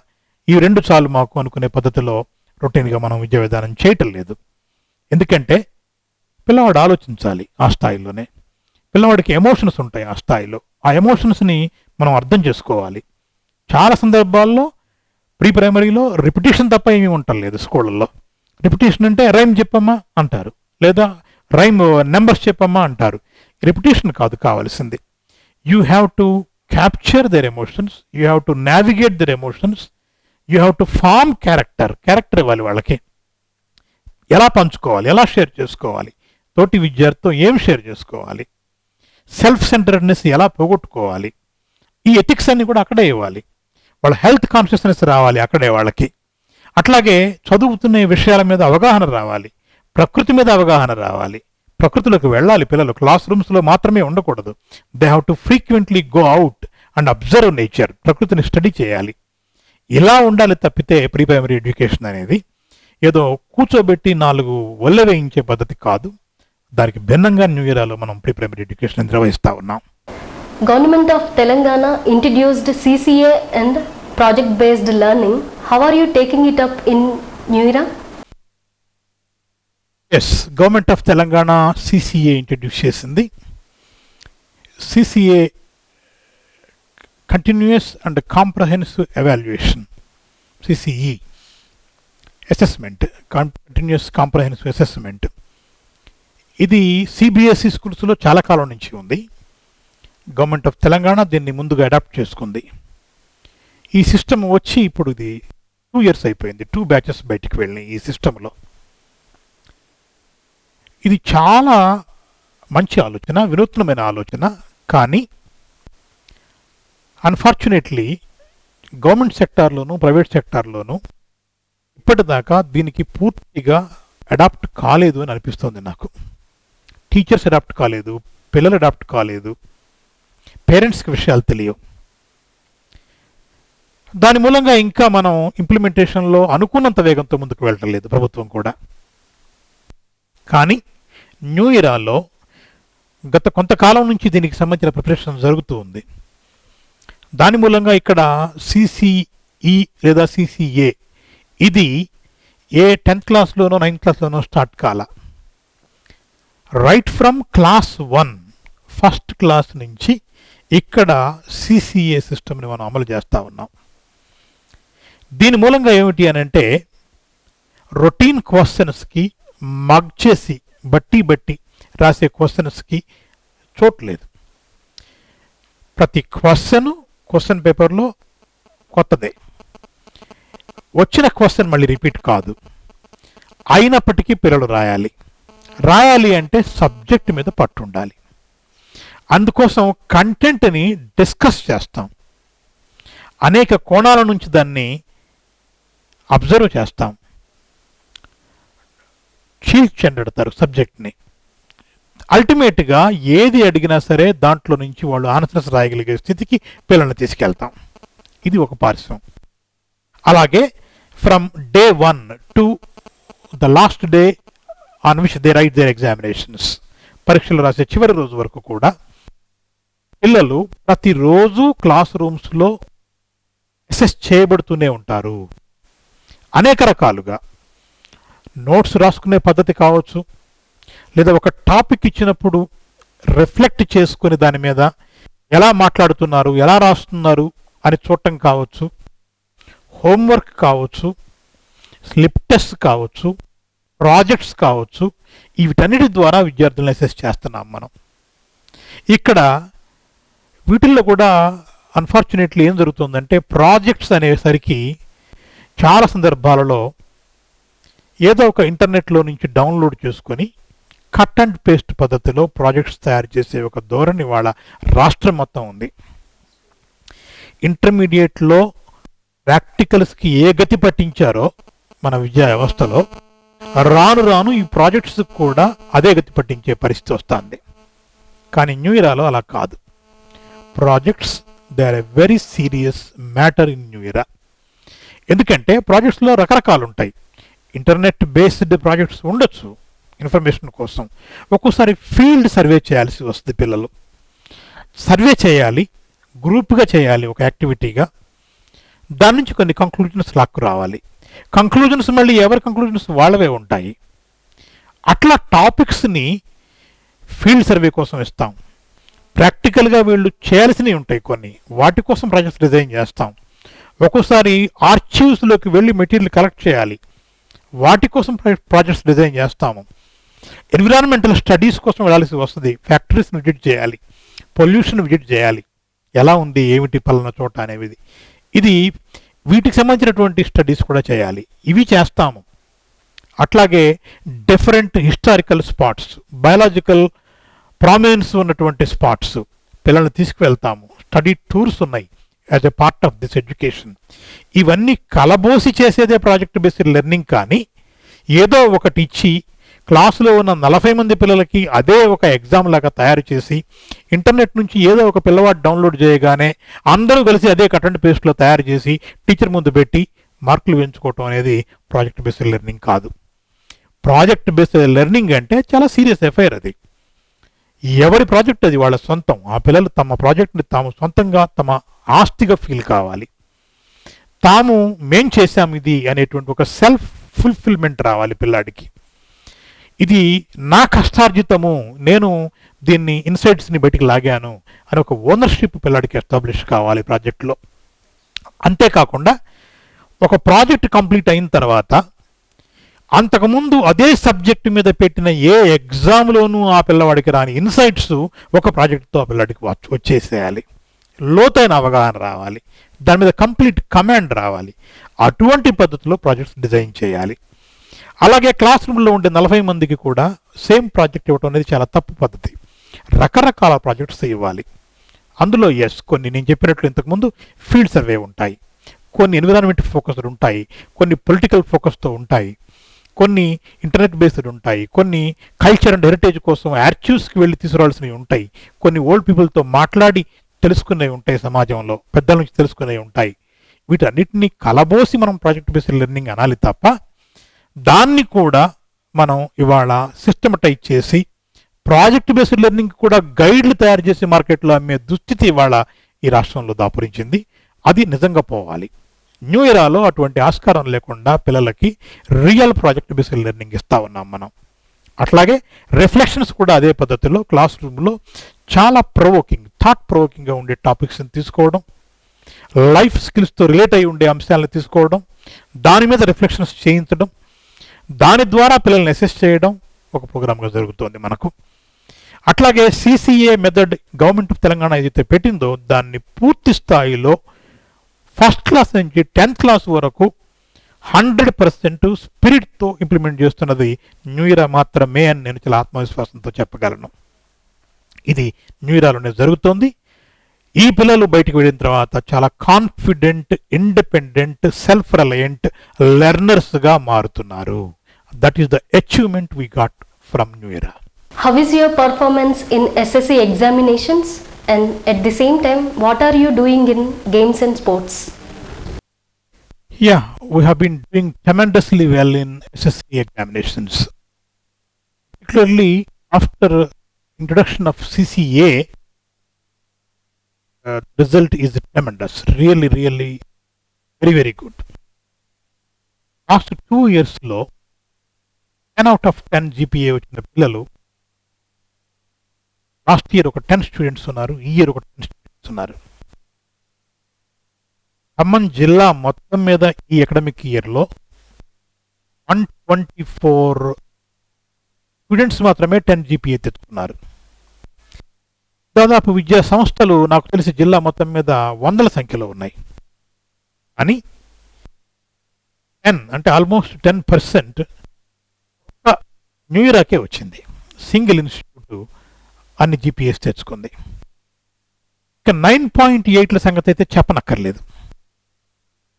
ఈ 2 చాలు మాకు అనుకునే పద్ధతిలో రొటీన్గా మనం విద్యా విధానం చేయటం లేదు. ఎందుకంటే పిల్లవాడు ఆలోచించాలి ఆ స్థాయిలోనే. పిల్లవాడికి ఎమోషన్స్ ఉంటాయి ఆ స్థాయిలో. ఆ ఎమోషన్స్ని మనం అర్థం చేసుకోవాలి. చాలా సందర్భాల్లో ప్రీ ప్రైమరీలో రిపిటేషన్ తప్ప ఏమీ ఉండలేదు. స్కూళ్ళల్లో రిపిటేషన్ అంటే రైమ్ చెప్పమ్మా అంటారు, లేదా రైమ్ నెంబర్స్ చెప్పమ్మా అంటారు. రిపిటేషన్ కాదు కావాల్సింది. You have to capture their emotions, you have to navigate their emotions, you have to form character ఇవ్వాలి వాళ్ళకి. ఎలా పంచుకోవాలి, ఎలా షేర్ చేసుకోవాలి, తోటి విద్యార్థితో ఏం షేర్ చేసుకోవాలి, సెల్ఫ్ సెంటర్డ్నెస్ ఎలా పోగొట్టుకోవాలి, ఈ ఎథిక్స్ అన్ని కూడా అక్కడే ఇవ్వాలి. వాళ్ళ హెల్త్ కాన్షియస్నెస్ రావాలి అక్కడే వాళ్ళకి. అట్లాగే చదువుతున్న విషయాల మీద అవగాహన రావాలి, ప్రకృతి మీద అవగాహన రావాలి. ప్రకృతిలోకి వెళ్ళాలి పిల్లలు, క్లాస్ రూమ్స్లో మాత్రమే ఉండకూడదు. They have to frequently go out and observe nature, ప్రకృతిని స్టడీ చేయాలి. ఇలా ఉండాలి తప్పితే ప్రీ ప్రైమరీ ఎడ్యుకేషన్ అనేది ఏదో కూర్చోబెట్టి 4 ఒళ్ళ వేయించే పద్ధతి కాదు. దానికి భిన్నంగా న్యూ ఇయర్లో మనం ప్రీ ప్రైమరీ ఎడ్యుకేషన్ నిర్వహిస్తూ ఉన్నాం. Government of Telangana introduced CCA and project-based learning. How are you taking it up in New Era? Yes, government of Telangana CCA introduce చేసింది. CCA continuous and comprehensive evaluation, CCE assessment, continuous comprehensive assessment. ఇది CBSE స్కూల్స్లో చాలా కాలం నుంచి ఉంది. Government of Telangana దీన్ని ముందుగా adapt చేసుకుంది. ఈ సిస్టమ్ వచ్చి ఇప్పుడు ఇది 2 years అయిపోయింది. 2 batches బయటికి వెళ్ళినాయి ఈ సిస్టంలో. ఇది చాలా మంచి ఆలోచన, వినూత్నమైన ఆలోచన. కానీ అన్ఫార్చునేట్లీ గవర్నమెంట్ సెక్టార్లోను ప్రైవేట్ సెక్టార్లోను ఇప్పటిదాకా దీనికి పూర్తిగా అడాప్ట్ కాలేదు అని అనిపిస్తుంది నాకు. టీచర్స్ అడాప్ట్ కాలేదు, పిల్లలు అడాప్ట్ కాలేదు, పేరెంట్స్కి విషయాలు తెలియవు. దాని మూలంగా ఇంకా మనం ఇంప్లిమెంటేషన్లో అనుకున్నంత వేగంతో ముందుకు వెళ్ళటం లేదు ప్రభుత్వం కూడా. కానీ న్యూ ఇయరాలో గత కొంతకాలం నుంచి దీనికి సంబంధించిన ప్రిపరేషన్ జరుగుతూ ఉంది. దాని మూలంగా ఇక్కడ CCE లేదా CCA ఇది ఏ 10th క్లాస్లోనో 9th క్లాస్లోనో స్టార్ట్ కాల. Right from class 1 first class నుంచి ఇక్కడ సిసిఏ సిస్టమ్ని మనం అమలు చేస్తూ ఉన్నాం. దీని మూలంగా ఏమిటి అని అంటే రొటీన్ క్వశ్చన్స్కి మగ్ చేసి బట్టి రాసే క్వశ్చన్స్కి చోట్లేదు. ప్రతి క్వశ్చన్ పేపర్లో కొత్తదే, వచ్చిన క్వశ్చన్ మళ్ళీ రిపీట్ కాదు. అయినప్పటికీ పిల్లలు రాయాలి అంటే సబ్జెక్ట్ మీద పట్టు ఉండాలి. అందుకోసం కంటెంట్ని డిస్కస్ చేస్తాం, అనేక కోణాల నుంచి దాన్ని అబ్జర్వ్ చేస్తాం, చీల్చెండెడతారు సబ్జెక్ట్ని. అల్టిమేట్గా ఏది అడిగినా సరే దాంట్లో నుంచి వాళ్ళు ఆన్సర్స్ రాయగలిగే స్థితికి పిల్లల్ని తీసుకెళ్తాం. ఇది ఒక పార్శ్వం. అలాగే from day 1 to the last day on which they write their examinations, పరీక్షలు రాసే చివరి రోజు వరకు కూడా పిల్లలు ప్రతిరోజు క్లాస్ రూమ్స్లో అసెస్ చేయబడుతూనే ఉంటారు. అనేక రకాలుగా నోట్స్ రాసుకునే పద్ధతి కావచ్చు, లేదా ఒక టాపిక్ ఇచ్చినప్పుడు రిఫ్లెక్ట్ చేసుకుని దాని మీద ఎలా మాట్లాడుతున్నారు, ఎలా రాస్తున్నారు అని చూడటం కావచ్చు, హోంవర్క్ కావచ్చు, స్లిప్ టెస్ట్ కావచ్చు, ప్రాజెక్ట్స్ కావచ్చు. వీటన్నిటి ద్వారా విద్యార్థులను అసెస్ చేస్తున్నాం మనం. ఇక్కడ వీటిల్లో కూడా అన్ఫార్చునేట్లీ ఏం జరుగుతుందంటే ప్రాజెక్ట్స్ అనేసరికి చాలా సందర్భాలలో ఏదో ఒక ఇంటర్నెట్లో నుంచి డౌన్లోడ్ చేసుకొని కట్ అండ్ పేస్ట్ పద్ధతిలో ప్రాజెక్ట్స్ తయారు చేసే ఒక ధోరణి వాళ్ళ రాష్ట్రం మొత్తం ఉంది. ఇంటర్మీడియట్లో ప్రాక్టికల్స్కి ఏ గతి పట్టించారో మన విద్యా వ్యవస్థలో రాను ఈ ప్రాజెక్ట్స్ కూడా అదే గతి పట్టించే పరిస్థితి వస్తుంది. కానీ న్యూ ఇరాలో అలా కాదు. Projects they are a very serious matter in New Era. ఎందుకంటే ప్రాజెక్ట్స్లో రకరకాలు ఉంటాయి. ఇంటర్నెట్ బేస్డ్ ప్రాజెక్ట్స్ ఉండొచ్చు ఇన్ఫర్మేషన్ కోసం. ఒక్కోసారి ఫీల్డ్ సర్వే చేయాల్సి వస్తుంది. పిల్లలు సర్వే చేయాలి, గ్రూప్గా చేయాలి ఒక యాక్టివిటీగా. దాని నుంచి కొన్ని కంక్లూజన్స్ లాక్కు రావాలి. కంక్లూజన్స్ మళ్ళీ ఎవరి కంక్లూజన్స్ వాళ్ళవే ఉంటాయి. అట్లా టాపిక్స్ని ఫీల్డ్ సర్వే కోసం ఇస్తాం. ప్రాక్టికల్గా వీళ్ళు చేయాల్సినవి ఉంటాయి కొన్ని, వాటి కోసం ప్రాజెక్ట్స్ డిజైన్ చేస్తాం. ఒక్కోసారి ఆర్చీవ్స్లోకి వెళ్ళి మెటీరియల్ కలెక్ట్ చేయాలి, వాటి కోసం ప్రాజెక్ట్స్ డిజైన్ చేస్తాము. ఎన్విరాన్మెంటల్ స్టడీస్ కోసం వెళ్ళాల్సి వస్తుంది, ఫ్యాక్టరీస్ని విజిట్ చేయాలి, పొల్యూషన్ విజిట్ చేయాలి, ఎలా ఉంది ఏమిటి పలానా చోట అనేది. ఇది వీటికి సంబంధించినటువంటి స్టడీస్ కూడా చేయాలి, ఇవి చేస్తాము. అట్లాగే different historical spots, biological prominence ఉన్నటువంటి స్పాట్స్ పిల్లల్ని తీసుకువెళ్తాము. స్టడీ టూర్స్ ఉన్నాయి as a part of this education. ఇవన్నీ కలబోసి చేసేదే ప్రాజెక్ట్ బేస్డ్ లెర్నింగ్. కానీ ఏదో ఒకటి ఇచ్చి క్లాసులో ఉన్న 40 మంది పిల్లలకి అదే ఒక ఎగ్జామ్ లాగా తయారు చేసి ఇంటర్నెట్ నుంచి ఏదో ఒక పిల్లవాడు డౌన్లోడ్ చేయగానే అందరూ కలిసి అదే కట్ అండ్ పేస్ట్లో తయారు చేసి టీచర్ ముందు పెట్టి మార్కులు పెంచుకోవటం అనేది ప్రాజెక్ట్ బేస్డ్ లెర్నింగ్ కాదు. ప్రాజెక్ట్ బేస్డ్ లెర్నింగ్ అంటే చాలా సీరియస్ ఎఫైర్. అది ఎవరి ప్రాజెక్ట్ అది వాళ్ళ సొంతం. ఆ పిల్లలు తమ ప్రాజెక్ట్ని తాము సొంతంగా తమ ఆస్తిగా ఫీల్ కావాలి. మేం చేశాం ఇది అనేటువంటి ఒక సెల్ఫ్ ఫుల్ఫిల్మెంట్ రావాలి పిల్లాడికి. ఇది నా కష్టార్జితము, నేను దీన్ని ఇన్సైట్స్ని బయటికి లాగాను అని ఒక ఓనర్షిప్ పిల్లాడికి ఎస్టాబ్లిష్ కావాలి ప్రాజెక్ట్లో. అంతేకాకుండా ఒక ప్రాజెక్ట్ కంప్లీట్ అయిన తర్వాత అంతకుముందు అదే సబ్జెక్టు మీద పెట్టిన ఏ ఎగ్జామ్లోనూ ఆ పిల్లవాడికి రాని ఇన్సైట్స్ ఒక ప్రాజెక్ట్తో ఆ పిల్లడికి వచ్చేసేయాలి. లోతైన అవగాహన రావాలి, దాని మీద కంప్లీట్ కమాండ్ రావాలి. అటువంటి పద్ధతిలో ప్రాజెక్ట్స్ డిజైన్ చేయాలి. అలాగే క్లాస్ రూమ్లో ఉండే 40 మందికి కూడా సేమ్ ప్రాజెక్ట్ ఇవ్వడం అనేది చాలా తప్పు పద్ధతి. రకరకాల ప్రాజెక్ట్స్ ఇవ్వాలి. అందులో కొన్ని నేను చెప్పినట్లు ఇంతకుముందు ఫీల్డ్ సర్వే ఉంటాయి, కొన్ని ఎన్విరాన్మెంట్ ఫోకస్డ్ ఉంటాయి, కొన్ని పొలిటికల్ ఫోకస్తో ఉంటాయి, కొన్ని ఇంటర్నెట్ బేస్డ్ ఉంటాయి, కొన్ని కల్చర్ అండ్ హెరిటేజ్ కోసం ఆర్చీవ్స్కి వెళ్ళి తీసుకురావాల్సినవి ఉంటాయి, కొన్ని ఓల్డ్ పీపుల్తో మాట్లాడి తెలుసుకునేవి ఉంటాయి, సమాజంలో పెద్దల నుంచి తెలుసుకునేవి ఉంటాయి. వీటన్నిటిని కలబోసి మనం ప్రాజెక్ట్ బేస్డ్ లెర్నింగ్ అనాలి తప్ప దాన్ని కూడా మనం ఇవాళ సిస్టమటైజ్ చేసి ప్రాజెక్ట్ బేస్డ్ లెర్నింగ్ కూడా గైడ్లు తయారు చేసి మార్కెట్లో అమ్మే దుస్థితి ఇవాళ ఈ రాష్ట్రంలో దాపురించింది. అది నిజంగా పోవాలి. న్యూ ఇరాలో అటువంటి ఆస్కారం లేకుండా పిల్లలకి రియల్ ప్రాజెక్ట్ బేస్డ్ లెర్నింగ్ ఇస్తా ఉన్నాం మనం. అట్లాగే రిఫ్లెక్షన్స్ కూడా అదే పద్ధతిలో క్లాస్ రూమ్లో చాలా థాట్ ప్రొవోకింగ్గా ఉండే టాపిక్స్ని తీసుకోవడం, లైఫ్ స్కిల్స్తో రిలేట్ అయి ఉండే అంశాలను తీసుకోవడం, దాని మీద రిఫ్లెక్షన్స్ చేయించడం, దాని ద్వారా పిల్లల్ని అసెస్ చేయడం ఒక ప్రోగ్రామ్గా జరుగుతోంది మనకు. అట్లాగే CCA method government of Telangana ఏదైతే పెట్టిందో దాన్ని పూర్తి స్థాయిలో ఫస్ట్ క్లాస్ నుంచి 10th క్లాస్ వరకు 100% స్పిరిట్తో ఇంప్లిమెంట్ చేస్తున్నది న్యూ ఇయర్ మాత్రమే అని నేను చాలా ఆత్మవిశ్వాసంతో చెప్పగలను. ఇది న్యూ ఇయర్లోనే జరుగుతోంది. ఈ పిల్లలు బయటికి వెళ్ళిన తర్వాత చాలా కాన్ఫిడెంట్, ఇండిపెండెంట్, సెల్ఫ్ రిలయంట్ లెర్నర్స్గా మారుతున్నారు. That is the achievement we got from new year. How is your performance in SSC examinations, and at the same time what are you doing in games and sports? Yeah, we have been doing tremendously well in SSC examinations. Particularly after introduction of CCA, result is tremendous. Really, very, very good. Last 2 years లో 10 out of 10 GPA వచ్చిన పిల్లలు last year ఒక 10 students ఉన్నారు, ఈ year ఒక 10 students ఉన్నారు. ఖమ్మం జిల్లా మొత్తం మీద ఈ అకాడమిక్ ఇయర్లో 124 స్టూడెంట్స్ మాత్రమే 10 GPA తెచ్చుకున్నారు. దాదాపు విద్యా సంస్థలు నాకు తెలిసి జిల్లా మొత్తం మీద వందల సంఖ్యలో ఉన్నాయి. అని 10 అంటే ఆల్మోస్ట్ 10% న్యూ ఇయర్కే వచ్చింది. సింగిల్ ఇన్స్టిట్యూట్ అన్ని GPAs తెచ్చుకుంది. ఇక 9.8ల సంగతి అయితే చెప్పనక్కర్లేదు.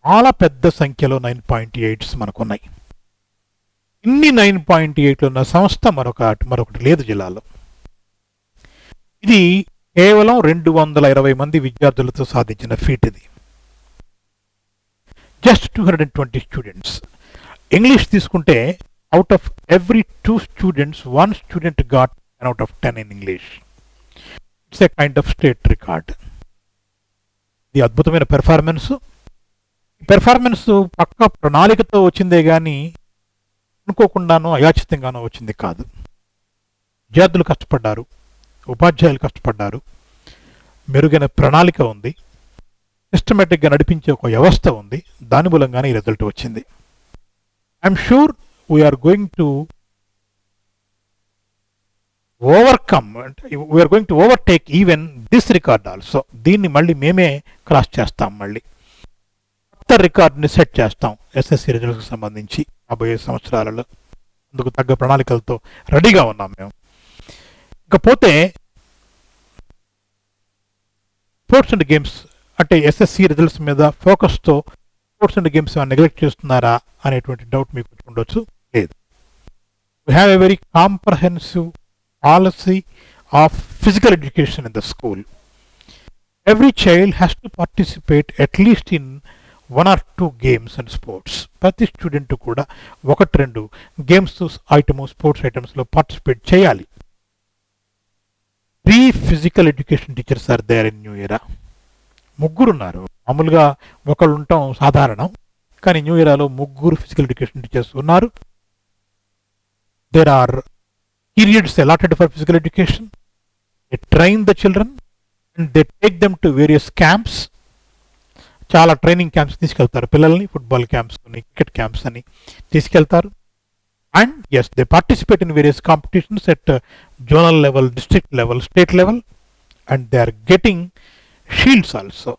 చాలా పెద్ద సంఖ్యలో 9.8s మనకున్నాయి. ఇన్ని 9.8లు ఉన్న సంస్థ మరొకటి లేదు జిల్లాలో. ఇది కేవలం 220 మంది విద్యార్థులతో సాధించిన ఫీట్ ఇది. Just 220 students. ఇంగ్లీష్ తీసుకుంటే out of every 2 students 1 student got 10 out of 10 in English. It's a kind of state record. ఇది అద్భుతమైన పెర్ఫార్మెన్స్. ఈ పెర్ఫార్మెన్స్ పక్క ప్రణాళికతో వచ్చిందే కానీ అనుకోకుండానో అయాచితంగానో వచ్చింది కాదు. విద్యార్థులు కష్టపడ్డారు, ఉపాధ్యాయులు కష్టపడ్డారు, మెరుగైన ప్రణాళిక ఉంది, సిస్టమేటిక్గా నడిపించే ఒక వ్యవస్థ ఉంది. దాని మూలంగానే ఈ రిజల్ట్ వచ్చింది. I'm sure we're going to overtake even this record also. దీన్ని మళ్ళీ మేమే క్రాస్ చేస్తాం, మళ్ళీ కొత్త రికార్డ్ని సెట్ చేస్తాం ఎస్ఎస్సి రిజల్ట్స్కి సంబంధించి రాబోయే సంవత్సరాలలో. అందుకు తగ్గ ప్రణాళికలతో రెడీగా ఉన్నాం మేము. ఇకపోతే స్పోర్ట్స్ అండ్ గేమ్స్ అంటే ఎస్ఎస్సి రిజల్ట్స్ మీద ఫోకస్తో స్పోర్ట్స్ అండ్ గేమ్స్ నెగ్లెక్ట్ చేస్తున్నారా అనేటువంటి డౌట్ మీకు ఉండొచ్చు. లేదు, we have a very comprehensive policy of physical education in the school. Every child has to participate at least in 1 or 2 games and sports. ప్రతి student కూడా 1-2 games item, sports ఐటమ్స్లో participate చేయాలి. 3 physical education teachers are there in New Era. 3 ఉన్నారు. మామూలుగా ఒకళ్ళు ఉండటం సాధారణం, కానీ న్యూ ఇయర్లో 3 ఫిజికల్ ఎడ్యుకేషన్ టీచర్స్ ఉన్నారు. There are periods allotted for physical education. They train the children and they take them to various camps. చాలా ట్రైనింగ్ క్యాంప్స్ తీసుకెళ్తారు పిల్లల్ని. ఫుట్బాల్ క్యాంప్స్ అని, క్రికెట్ క్యాంప్స్ అని తీసుకెళ్తారు. And yes, they participate in various competitions at zonal level, district level, state level. And they are getting shields also.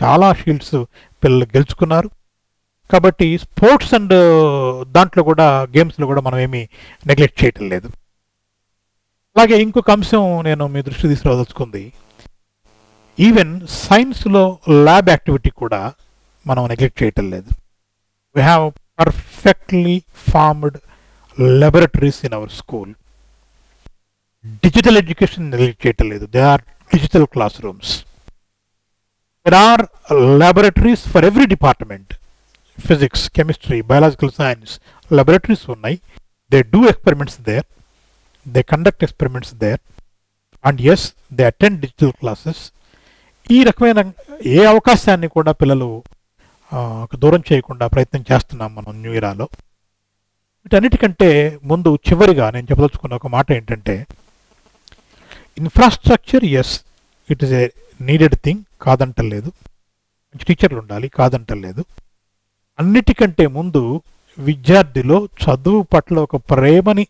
చాలా shields పిల్లలు గెలుచుకున్నారు. కాబట్టి స్పోర్ట్స్ అండ్ దాంట్లో కూడా, గేమ్స్లో కూడా మనం ఏమీ నెగ్లెక్ట్ చేయటం లేదు. అలాగే ఇంకొక అంశం నేను మీ దృష్టి తీసుకురాదలుచుకుంది. ఈవెన్ సైన్స్లో ల్యాబ్ యాక్టివిటీ కూడా మనం నెగ్లెక్ట్ చేయటం లేదు. We have perfectly formed laboratories in our school. Digital education neglect చేయటం లేదు. There are digital classrooms. There are laboratories for every department. Physics, chemistry, biological science laboratories ఉన్నాయి. They do experiments there. They conduct experiments there. And yes, they attend digital classes. ఈ రకమైన ఏ అవకాశాన్ని కూడా పిల్లలు దూరం చేయకుండా ప్రయత్నం చేస్తున్నాం మనం న్యూ ఇయర్లో. వీటన్నిటికంటే ముందు చివరిగా నేను చెప్పదలుచుకున్న ఒక మాట ఏంటంటే, infrastructure yes, it is a needed thing, కాదంటలేదు. మంచి టీచర్లు ఉండాలి, కాదంటలేదు. అన్నిటికంటే ముందు విద్యార్థిలో చదువు పట్ల ఒక ప్రేమని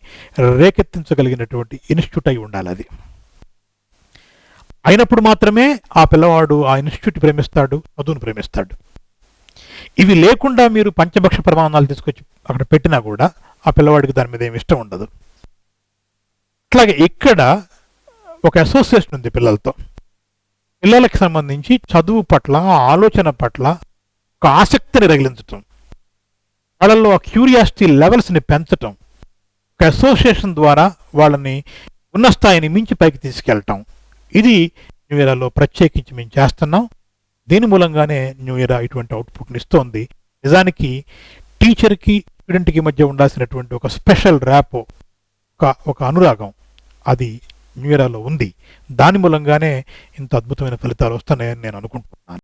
రేకెత్తించగలిగినటువంటి ఇన్స్టిట్యూట్ అయి ఉండాలి. అది అయినప్పుడు మాత్రమే ఆ పిల్లవాడు ఆ ఇన్స్టిట్యూట్ ప్రేమిస్తాడు, చదువును ప్రేమిస్తాడు. ఇవి లేకుండా మీరు పంచభక్ష ప్రమాణాలు తీసుకొచ్చి అక్కడ పెట్టినా కూడా ఆ పిల్లవాడికి దాని మీద ఏమి ఇష్టం ఉండదు. అట్లాగే ఇక్కడ ఒక అసోసియేషన్ ఉంది పిల్లలతో. పిల్లలకి సంబంధించి చదువు పట్ల, ఆలోచన పట్ల ఒక ఆసక్తిని రగిలించటం, వాళ్ళల్లో ఆ క్యూరియాసిటీ లెవెల్స్ని పెంచటం, ఒక అసోసియేషన్ ద్వారా వాళ్ళని ఉన్న స్థాయిని మించి పైకి తీసుకెళ్ళటం, ఇది న్యూ ఇయర్లో ప్రత్యేకించి మేము చేస్తున్నాం. దీని మూలంగానే న్యూ ఇయర్ ఇటువంటి అవుట్పుట్ని ఇస్తోంది. నిజానికి టీచర్కి స్టూడెంట్కి మధ్య ఉండాల్సినటువంటి ఒక స్పెషల్ ర్యాపో, ఒక అనురాగం అది న్యూ ఇయర్లో ఉంది. దాని మూలంగానే ఇంత అద్భుతమైన ఫలితాలు వస్తున్నాయని నేను అనుకుంటున్నాను.